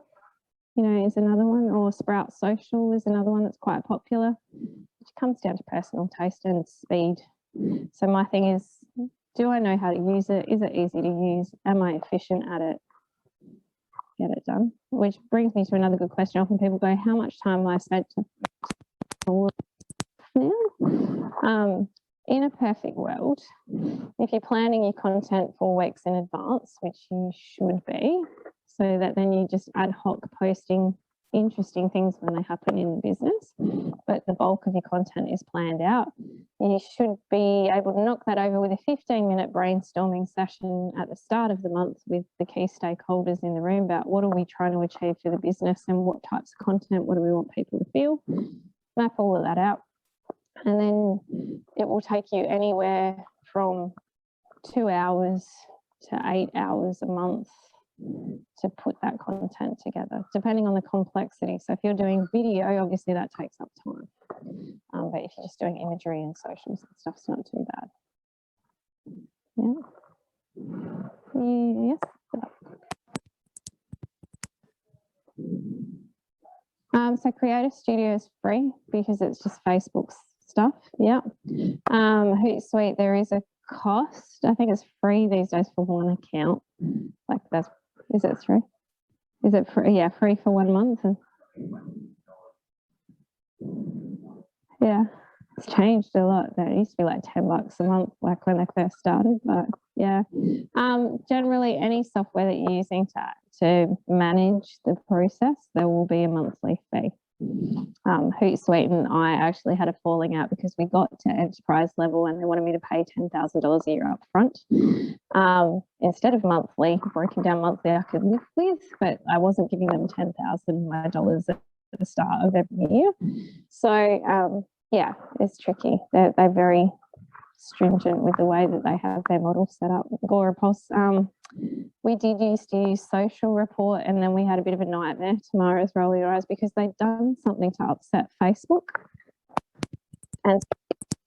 you know, is another one, or Sprout Social is another one that's quite popular. It comes down to personal taste and speed. So my thing is, do I know how to use it? Is it easy to use? Am I efficient at it? Get it done. Which brings me to another good question. Often people go, how much time have I spent now? In a perfect world, if you're planning your content 4 weeks in advance, which you should be, so that then you just ad hoc posting interesting things when they happen in the business, but the bulk of your content is planned out, you should be able to knock that over with a 15-minute brainstorming session at the start of the month with the key stakeholders in the room about what are we trying to achieve for the business and what types of content, what do we want people to feel, map all of that out. And then it will take you anywhere from 2 hours to 8 hours a month to put that content together, depending on the complexity. So if you're doing video, obviously that takes up time. But if you're just doing imagery and socials and stuff, it's not too bad. Yes. So Creator Studio is free because it's just Facebook's stuff. Yeah. Hootsuite, there is a cost. I think it's free these days for 1 account. Like that's, is it free? Is it free? Yeah, free for 1 month. And yeah, it's changed a lot. It used to be like $10 a month, like when they first started. But yeah, generally any software that you're using to manage the process, there will be a monthly fee. Hootsuite and I actually had a falling out because we got to enterprise level and they wanted me to pay $10,000 a year up front. Instead of monthly, broken down monthly, I could live with, but I wasn't giving them $10,000 at the start of every year. So yeah, it's tricky. They're very stringent with the way that they have their model set up. Agora Pulse, we did used to use Social Report, and then we had a bit of a nightmare. Tamara's rolling her eyes because they'd done something to upset Facebook. And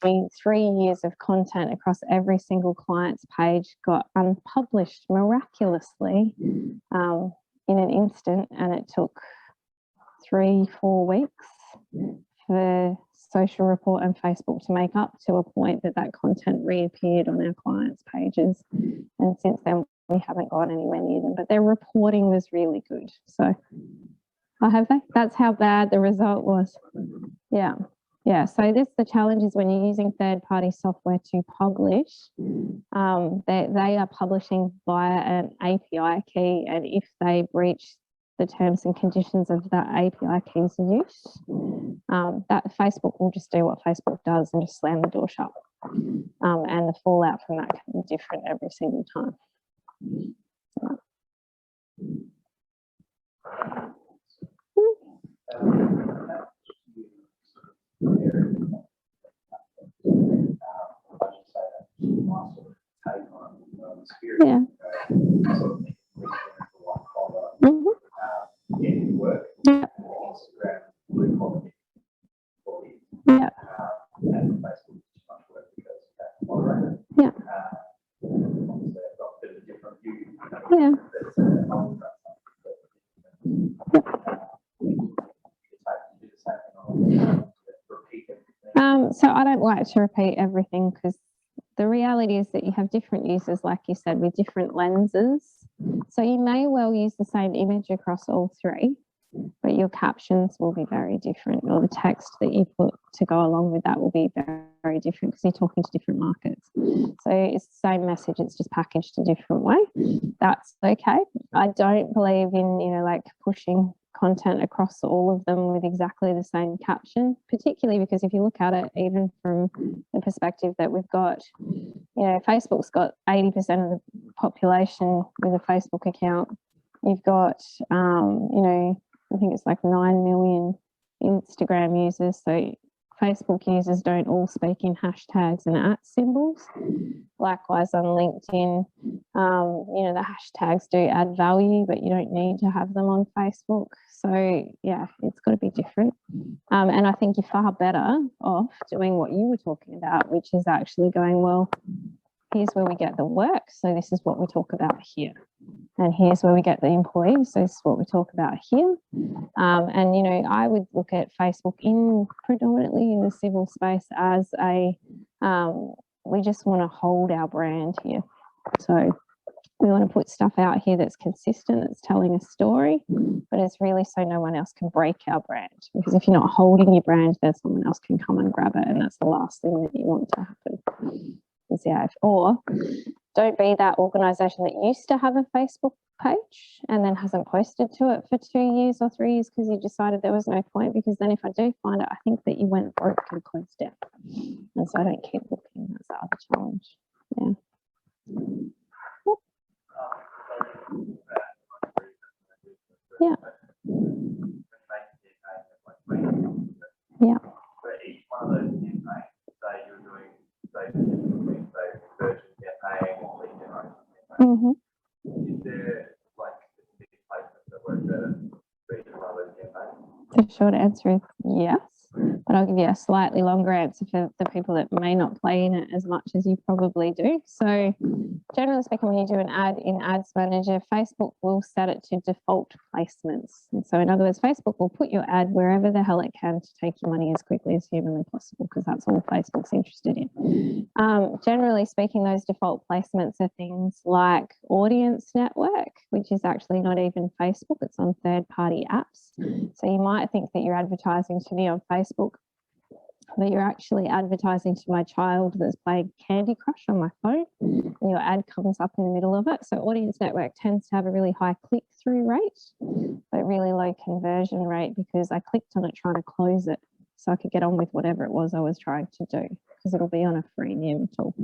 3 years of content across every single client's page got unpublished miraculously in an instant, and it took 3-4 weeks for Social Report and Facebook to make up to a point that that content reappeared on our clients' pages. And since then, we haven't gone anywhere near them, but their reporting was really good. So, have they? That's how bad the result was. Yeah. Yeah. So this, the challenge is when you're using third-party software to publish, they are publishing via an API key, and if they breach the terms and conditions of that API key's use, that Facebook will just do what Facebook does and just slam the door shut. And the fallout from that can be different every single time. Yeah. Mhm. Yeah. Yeah. Yeah. Yeah. So I don't like to repeat everything because the reality is that you have different users, like you said, with different lenses. So you may well use the same image across all three, but your captions will be very different, or the text that you put to go along with that will be very, very different because you're talking to different markets. So it's the same message, it's just packaged a different way. That's okay. I don't believe in, like pushing content across all of them with exactly the same caption, particularly because if you look at it, even from the perspective that we've got, Facebook's got 80% of the population with a Facebook account. You've got, I think it's like 9 million Instagram users. So Facebook users don't all speak in hashtags and @ symbols. Likewise on LinkedIn, the hashtags do add value, but you don't need to have them on Facebook. So yeah, it's got to be different. And I think you're far better off doing what you were talking about, which is actually going, well, here's where we get the work. So this is what we talk about here. And here's where we get the employees. So this is what we talk about here. And I would look at Facebook predominantly in the civil space as we just want to hold our brand here. So we want to put stuff out here that's consistent, that's telling a story, but it's really so no one else can break our brand. Because if you're not holding your brand, then someone else can come and grab it, and that's the last thing that you want to happen. Or don't be that organisation that used to have a Facebook page and then hasn't posted to it for 2 years or 3 years because you decided there was no point, because then if I do find it, I think that you went broke and closed down. And so I don't keep looking. That's the other challenge. Yeah. Yeah. Yeah. For each one of those campaigns, say you're doing, conversion campaign or lead generation campaign, is there like specific placements that work better for each one of those campaigns? The short answer is yes, but I'll give you a slightly longer answer for the people that may not play in it as much as you probably do. So generally speaking, when you do an ad in Ads Manager, Facebook will set it to default placements. And so in other words, Facebook will put your ad wherever the hell it can to take your money as quickly as humanly possible, because that's all Facebook's interested in. Generally speaking, those default placements are things like Audience Network, which is actually not even Facebook, it's on third-party apps. So you might think that you're advertising to me on Facebook, but you're actually advertising to my child that's playing Candy Crush on my phone, and your ad comes up in the middle of it. So Audience Network tends to have a really high click-through rate, but really low conversion rate, because I clicked on it trying to close it so I could get on with whatever it was I was trying to do, because it'll be on a freemium tool.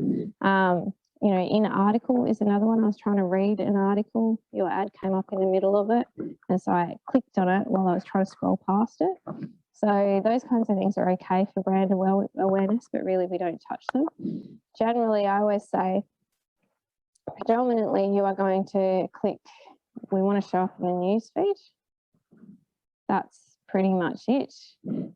In article is another one. I was trying to read an article, your ad came up in the middle of it, and so I clicked on it while I was trying to scroll past it. So those kinds of things are okay for brand awareness, but really we don't touch them. Generally, I always say predominantly you are going to click, we want to show up in the newsfeed. That's pretty much it.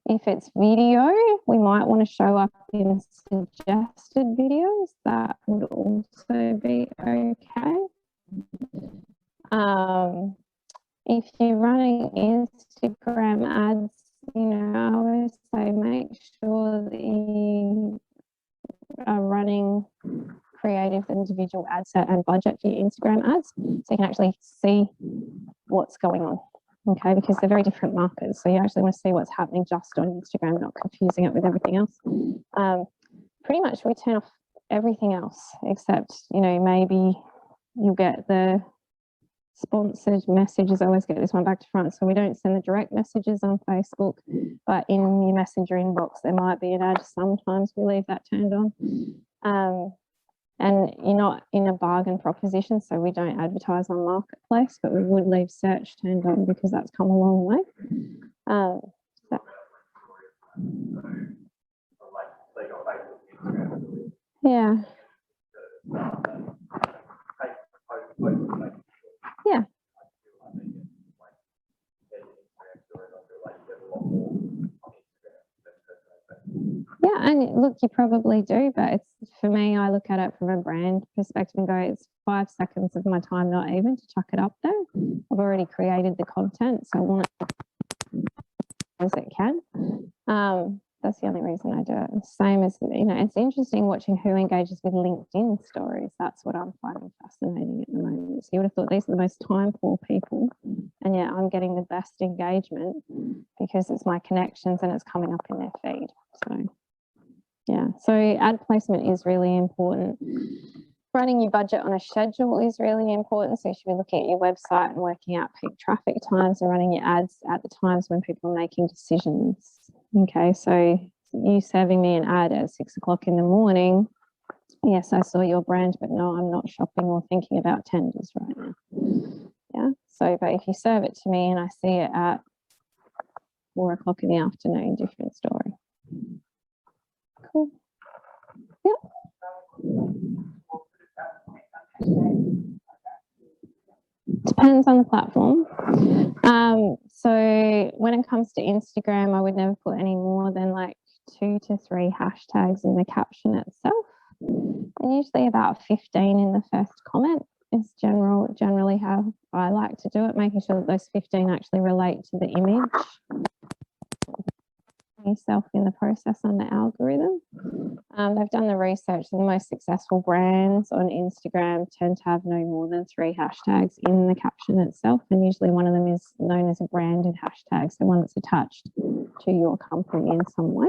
If it's video, we might want to show up in suggested videos. That would also be okay. If you're running Instagram ads, I always say make sure that you are running creative individual ad set and budget for your Instagram ads, so you can actually see what's going on. Okay, because they're very different markets. So you actually want to see what's happening just on Instagram, not confusing it with everything else. Pretty much we turn off everything else except, maybe you'll get the sponsored messages. I always get this one back to front. So we don't send the direct messages on Facebook, but in your messenger inbox, there might be an ad. Sometimes we leave that turned on. And you're not in a bargain proposition, so we don't advertise on Marketplace, but we would leave search turned on because that's come a long way. Yeah. Yeah, and look, you probably do, but it's, for me, I look at it from a brand perspective and go, it's 5 seconds of my time, not even, to chuck it up there. I've already created the content, so I want it as it can. That's the only reason I do it. Same as, you know, it's interesting watching who engages with LinkedIn stories. That's what I'm finding fascinating at the moment. So you would have thought these are the most time poor people, and yet I'm getting the best engagement because it's my connections and it's coming up in their feed. So yeah, so ad placement is really important. Running your budget on a schedule is really important. So you should be looking at your website and working out peak traffic times and running your ads at the times when people are making decisions. Okay, so you serving me an ad at 6 o'clock in the morning. Yes, I saw your brand, but no, I'm not shopping or thinking about tenders right now. Yeah, so, but if you serve it to me and I see it at 4 o'clock in the afternoon, different story. Cool. Yep. Depends on the platform. So when it comes to Instagram, I would never put any more than like 2 to 3 hashtags in the caption itself. And usually about 15 in the first comment is generally how I like to do it, making sure that those 15 actually relate to the image yourself in the process on the algorithm. They've done the research. The most successful brands on Instagram tend to have no more than 3 hashtags in the caption itself, and usually one of them is known as a branded hashtag, so one that's attached to your company in some way.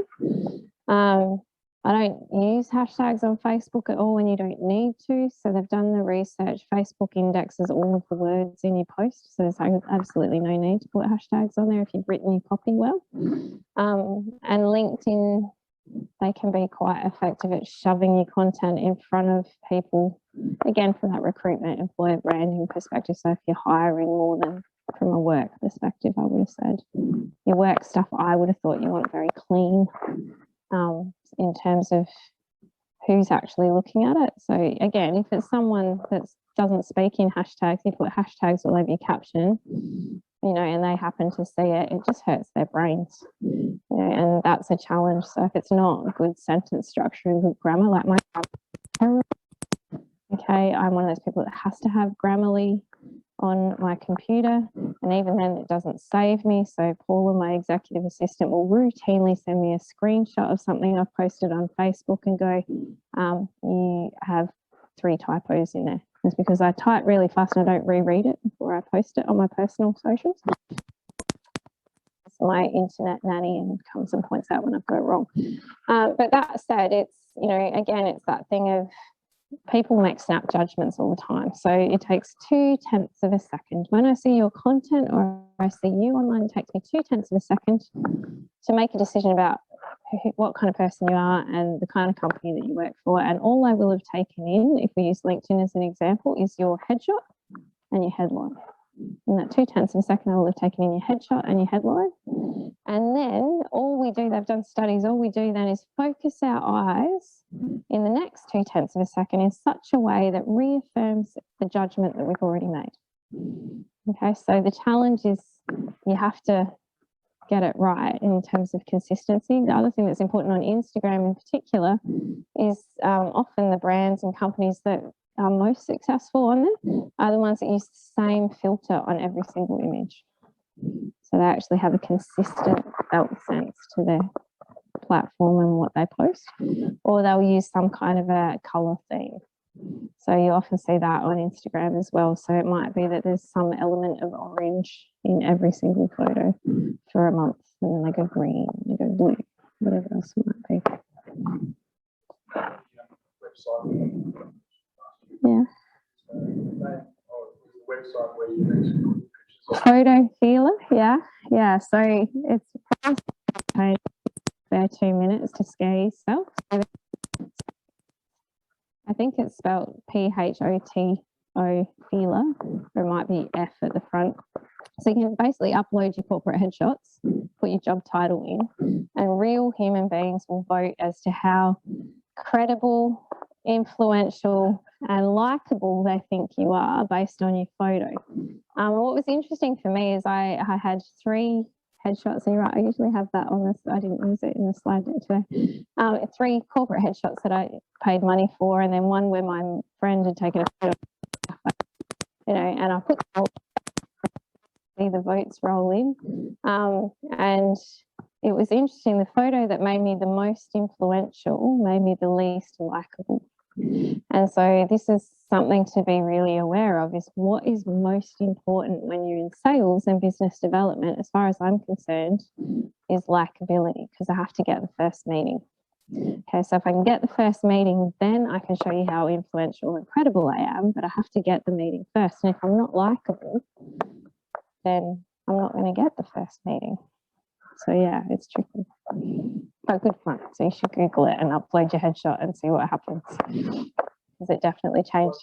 I don't use hashtags on Facebook at all when you don't need to. So they've done the research. Facebook indexes all of the words in your post. So there's absolutely no need to put hashtags on there if you've written your copy well. And LinkedIn, they can be quite effective at shoving your content in front of people, again, from that recruitment, employer branding perspective. So if you're hiring more than from a work perspective, I would have said your work stuff, I would have thought you want very clean. In terms of who's actually looking at it. So again, if it's someone that doesn't speak in hashtags, you put hashtags all over your caption, you know, and they happen to see it, it just hurts their brains, you know, and that's a challenge. So if it's not good sentence structure and good grammar, like my, okay, I'm one of those people that has to have Grammarly on my computer, and even then it doesn't save me. So Paula, my executive assistant, will routinely send me a screenshot of something I've posted on Facebook and go, you have 3 typos in there. It's because I type really fast and I don't reread it before I post it on my personal socials. It's my internet nanny and comes and points out when I've got it wrong. But that said, it's, you know, again, it's that thing of people make snap judgments all the time. So it takes 0.2 of a second. When I see your content or I see you online, it takes me 0.2 of a second to make a decision about what kind of person you are and the kind of company that you work for. And all I will have taken in, if we use LinkedIn as an example, is your headshot and your headline. In that 0.2 of a second, I will have taken in your headshot and your headline. And then all we do, they've done studies, all we do then is focus our eyes in the next 0.2 of a second in such a way that reaffirms the judgment that we've already made. Okay, so the challenge is you have to get it right in terms of consistency. The other thing that's important on Instagram in particular is often the brands and companies that are most successful on there are the ones that use the same filter on every single image. So they actually have a consistent felt sense to their platform and what they post, or they'll use some kind of a color theme. So you often see that on Instagram as well. So it might be that there's some element of orange in every single photo for a month, and then they go green, they go blue, whatever else it might be. Yeah. Photo feeler, yeah. So it's there 2 minutes to scare yourself. I think it's spelled PHOTO feeler, or it might be F at the front. So you can basically upload your corporate headshots, put your job title in, and real human beings will vote as to how credible, influential, and likable they think you are based on your photo. What was interesting for me is I had 3 headshots. And you're right, I usually have that on this. I didn't use it in the slide deck today. 3 corporate headshots that I paid money for, and then one where my friend had taken a photo, you know, and I put the votes roll in. And it was interesting, the photo that made me the most influential made me the least likable. And so this is something to be really aware of, is what is most important when you're in sales and business development, as far as I'm concerned, is likability, because I have to get the first meeting. Okay, so if I can get the first meeting, then I can show you how influential and credible I am, but I have to get the meeting first. And if I'm not likable, then I'm not going to get the first meeting. So yeah, it's tricky, but good fun. So you should Google it and upload your headshot and see what happens, because it definitely changed.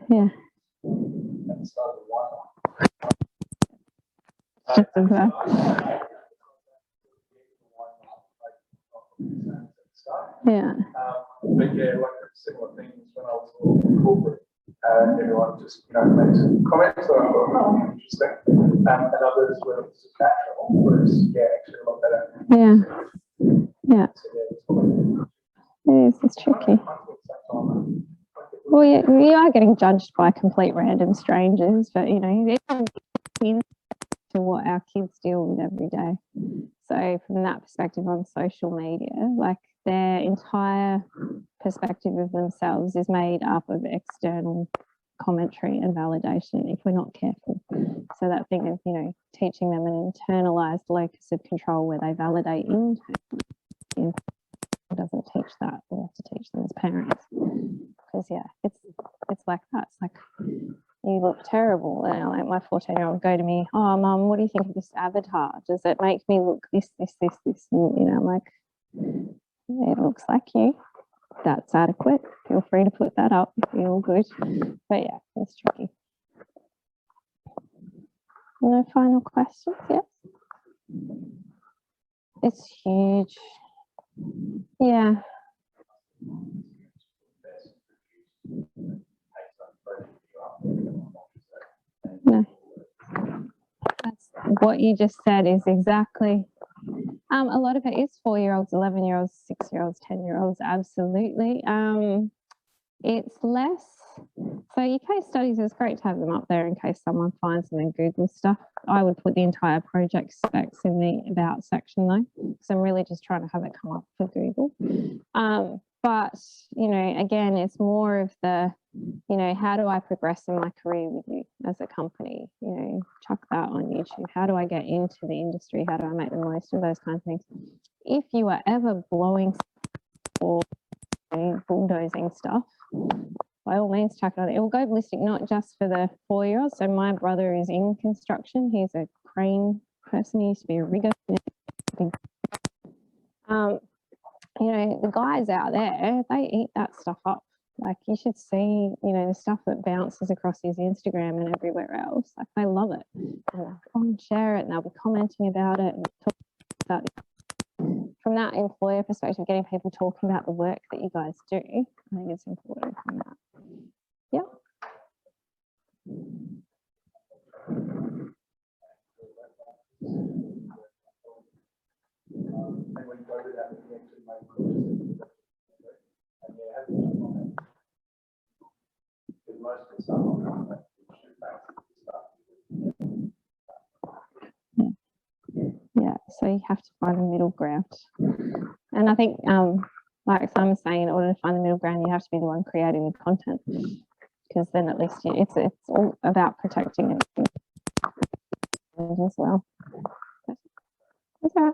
Yeah. Yeah. But yeah, like similar things when I was in corporate. Everyone just, you know, makes comments or interesting, and others where it's just natural, whereas actually a lot better. Yeah. Yeah. So, It's tricky. Well, you are getting judged by complete random strangers, but you know, they're to what our kids deal with every day. So from that perspective on social media, like their entire perspective of themselves is made up of external commentary and validation if we're not careful. So that thing of, you know, teaching them an internalized locus of control where they validate internally doesn't teach that. We have to teach them as parents, because yeah, it's like that. It's like, you look terrible. And like my 14-year-old go to me, oh mum, what do you think of this avatar? Does it make me look this? And you know, I'm like, it looks like you. That's adequate. Feel free to put that up. Feel good. But yeah, it's tricky. No final questions yet? It's huge. Yeah. No. That's what you just said is exactly. A lot of it is 4-year-olds, 11-year-olds, 6-year-olds, 10-year-olds. Absolutely. It's less. So your case studies, it's great to have them up there in case someone finds them in Google stuff. I would put the entire project specs in the about section though, because I'm really just trying to have it come up for Google. But, you know, again, it's more of the, you know, how do I progress in my career with you as a company? You know, chuck that on YouTube. How do I get into the industry? How do I make the most of those kind of things? If you are ever blowing or bulldozing stuff, by all means, chuck it on. It will go ballistic, not just for the 4-year-olds. So my brother is in construction. He's a crane person. He used to be a rigger. You know, the guys out there, they eat that stuff up. Like you should see, you know, the stuff that bounces across his Instagram and everywhere else. Like they love it. And they'll come and share it and they'll be commenting about it and talk about it. From that employer perspective, getting people talking about the work that you guys do, I think it's important from that. Yeah. Yeah, so you have to find the middle ground. And I think, like Simon's saying, in order to find the middle ground, you have to be the one creating the content, because then at least it's all about protecting it as well. That's all right.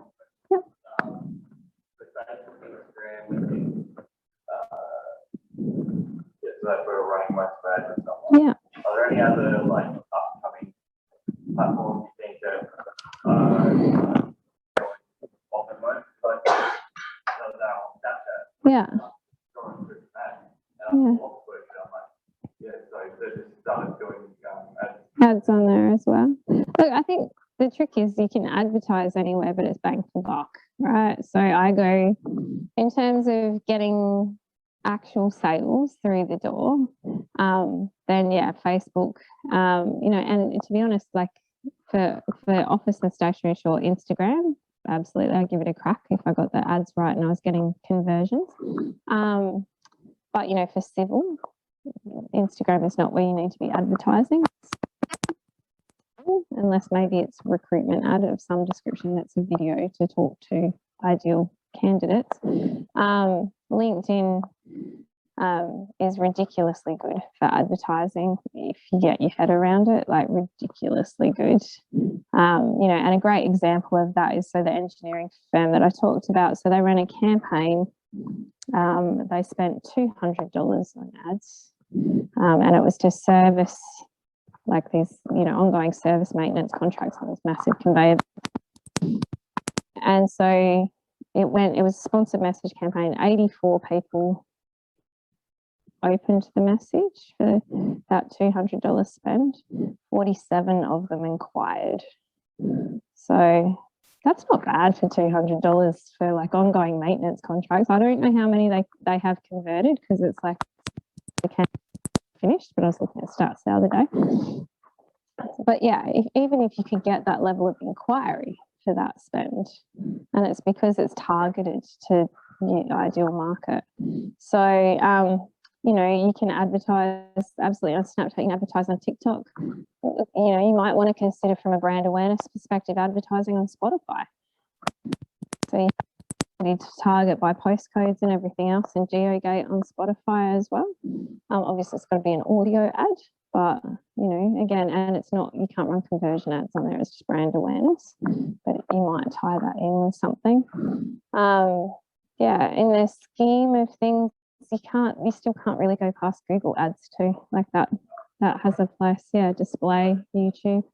Yep. Yeah. Are there any other like upcoming platforms you think that yeah. Ads on there as well. Look, I think the trick is you can advertise anywhere, but it's bang for buck, right? So I go, in terms of getting actual sales through the door, then yeah, Facebook, you know, and to be honest, like for office and stationery, sure, Instagram, absolutely, I'd give it a crack if I got the ads right and I was getting conversions. But you know, for civil, Instagram is not where you need to be advertising, unless maybe it's recruitment ad of some description that's a video to talk to ideal candidates. LinkedIn is ridiculously good for advertising if you get your head around it, like ridiculously good. You know, and a great example of that is, so the engineering firm that I talked about, so they ran a campaign, they spent $200 on ads, and it was to service like these, you know, ongoing service maintenance contracts on this massive conveyor. And so it was a sponsored message campaign. 84 people opened the message for that $200 spend. 47 of them inquired. So that's not bad for $200 for like ongoing maintenance contracts. I don't know how many they have converted, because it's like they can't finished, but I was looking at stats the other day. But yeah, even if you could get that level of inquiry for that spend, and it's because it's targeted to the ideal market. So, you know, you can advertise absolutely on Snapchat, you can advertise on TikTok. You know, you might want to consider from a brand awareness perspective advertising on Spotify. So you need to target by postcodes and everything else, and GeoGate on Spotify as well. Obviously, it's got to be an audio ad, but you know, again, and it's not, you can't run conversion ads on there, it's just brand awareness, but you might tie that in with something. Yeah, in the scheme of things, you still can't really go past Google ads too, like that has a place. Yeah, display, YouTube.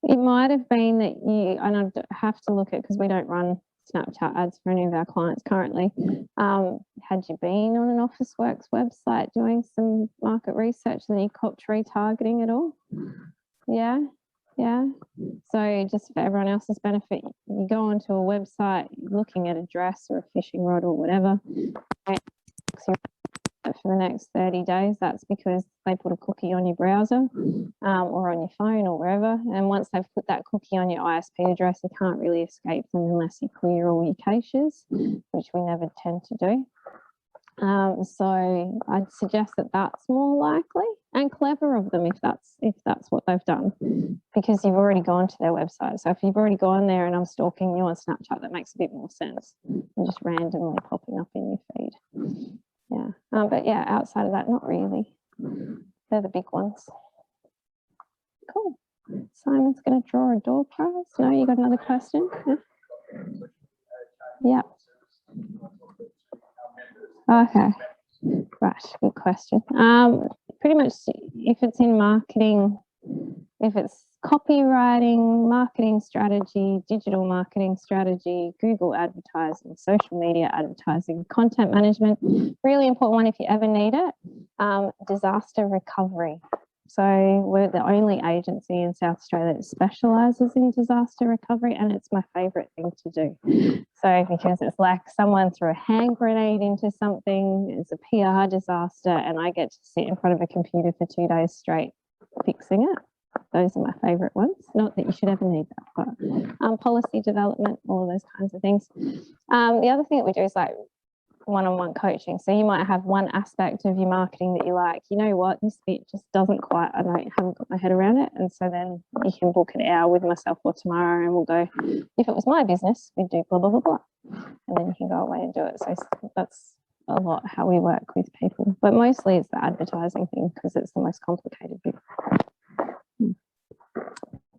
It might have been that you, and I have to look at, because we don't run Snapchat ads for any of our clients currently. Had you been on an Officeworks website doing some market research and then you copped retargeting at all? Yeah. So just for everyone else's benefit, you go onto a website looking at a dress or a fishing rod or whatever, for the next 30 days, that's because they put a cookie on your browser or on your phone or wherever. And once they've put that cookie on your ISP address, you can't really escape them unless you clear all your caches, which we never tend to do. So I'd suggest that that's more likely and clever of them if that's what they've done, because you've already gone to their website. So if you've already gone there and I'm stalking you on Snapchat, that makes a bit more sense than just randomly popping up in your feed. Yeah, but yeah, outside of that, not really. They're the big ones. Cool. Simon's going to draw a door prize. No, you got another question? Yeah. Okay. Right, good question. Pretty much if it's in marketing, if it's copywriting, marketing strategy, digital marketing strategy, Google advertising, social media advertising, content management, really important one if you ever need it, disaster recovery. So we're the only agency in South Australia that specialises in disaster recovery, and it's my favourite thing to do. So because it's like someone threw a hand grenade into something, it's a PR disaster, and I get to sit in front of a computer for 2 days straight fixing it. Those are my favourite ones. Not that you should ever need that, but policy development, all of those kinds of things. The other thing that we do is like one-on-one coaching. So you might have one aspect of your marketing that you like, you know what, this bit just doesn't quite, I haven't got my head around it. And so then you can book an hour with myself or tomorrow and we'll go, if it was my business, we'd do blah, blah, blah, blah. And then you can go away and do it. So that's a lot how we work with people. But mostly it's the advertising thing because it's the most complicated bit.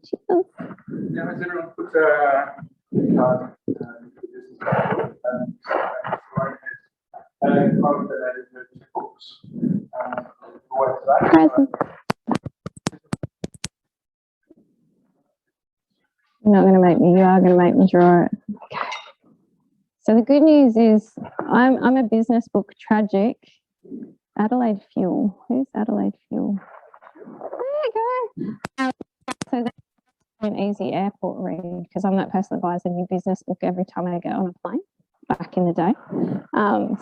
Cheers. Now, has everyone put card into the business card? Part that is the books. You're not going to make me, you are going to make me draw it. Okay. So the good news is I'm a business book tragic. Adelaide Fuel. Who's Adelaide Fuel? There you go. So that's an easy airport read because I'm that person that buys a new business book every time I get on a plane back in the day.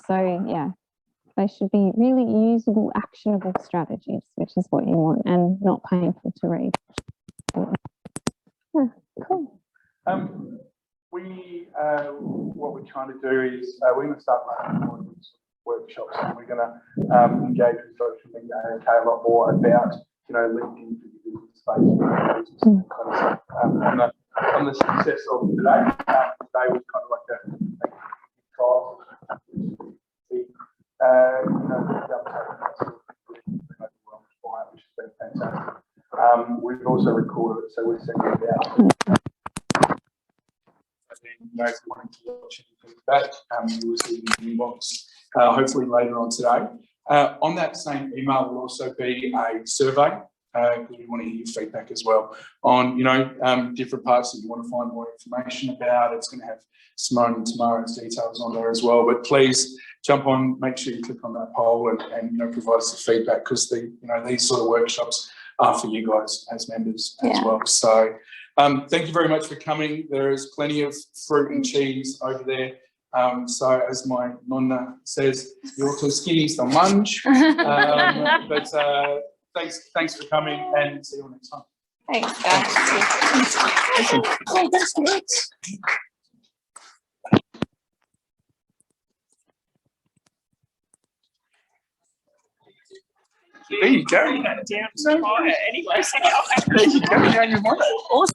So yeah, they should be really usable, actionable strategies, which is what you want, and not painful to read. Yeah, cool. What we're trying to do is we're going to start running more of these workshops, and we're going to engage with social media and a lot more about, you know, LinkedIn for your business space, and kind of stuff. On the success of today, today was kind of like a trial. Which has been fantastic. We've also recorded it, so we're sending it out. You know, if you wanted to watch anything back, you will see it in the inbox hopefully later on today. On that same email will also be a survey because we want to hear your feedback as well on, you know, different parts that you want to find more information about. It's going to have Simone and Tamara's details on there as well. But please jump on, make sure you click on that poll and you know, provide us the feedback, because these sort of workshops are for you guys as members as well. So thank you very much for coming. There is plenty of fruit and cheese over there. So as my nonna says, you're too skinny, so munch. But thanks for coming, and see you next time. Thanks, guys. There you go. Down to fire anyway. There you go. Down your mind. Awesome.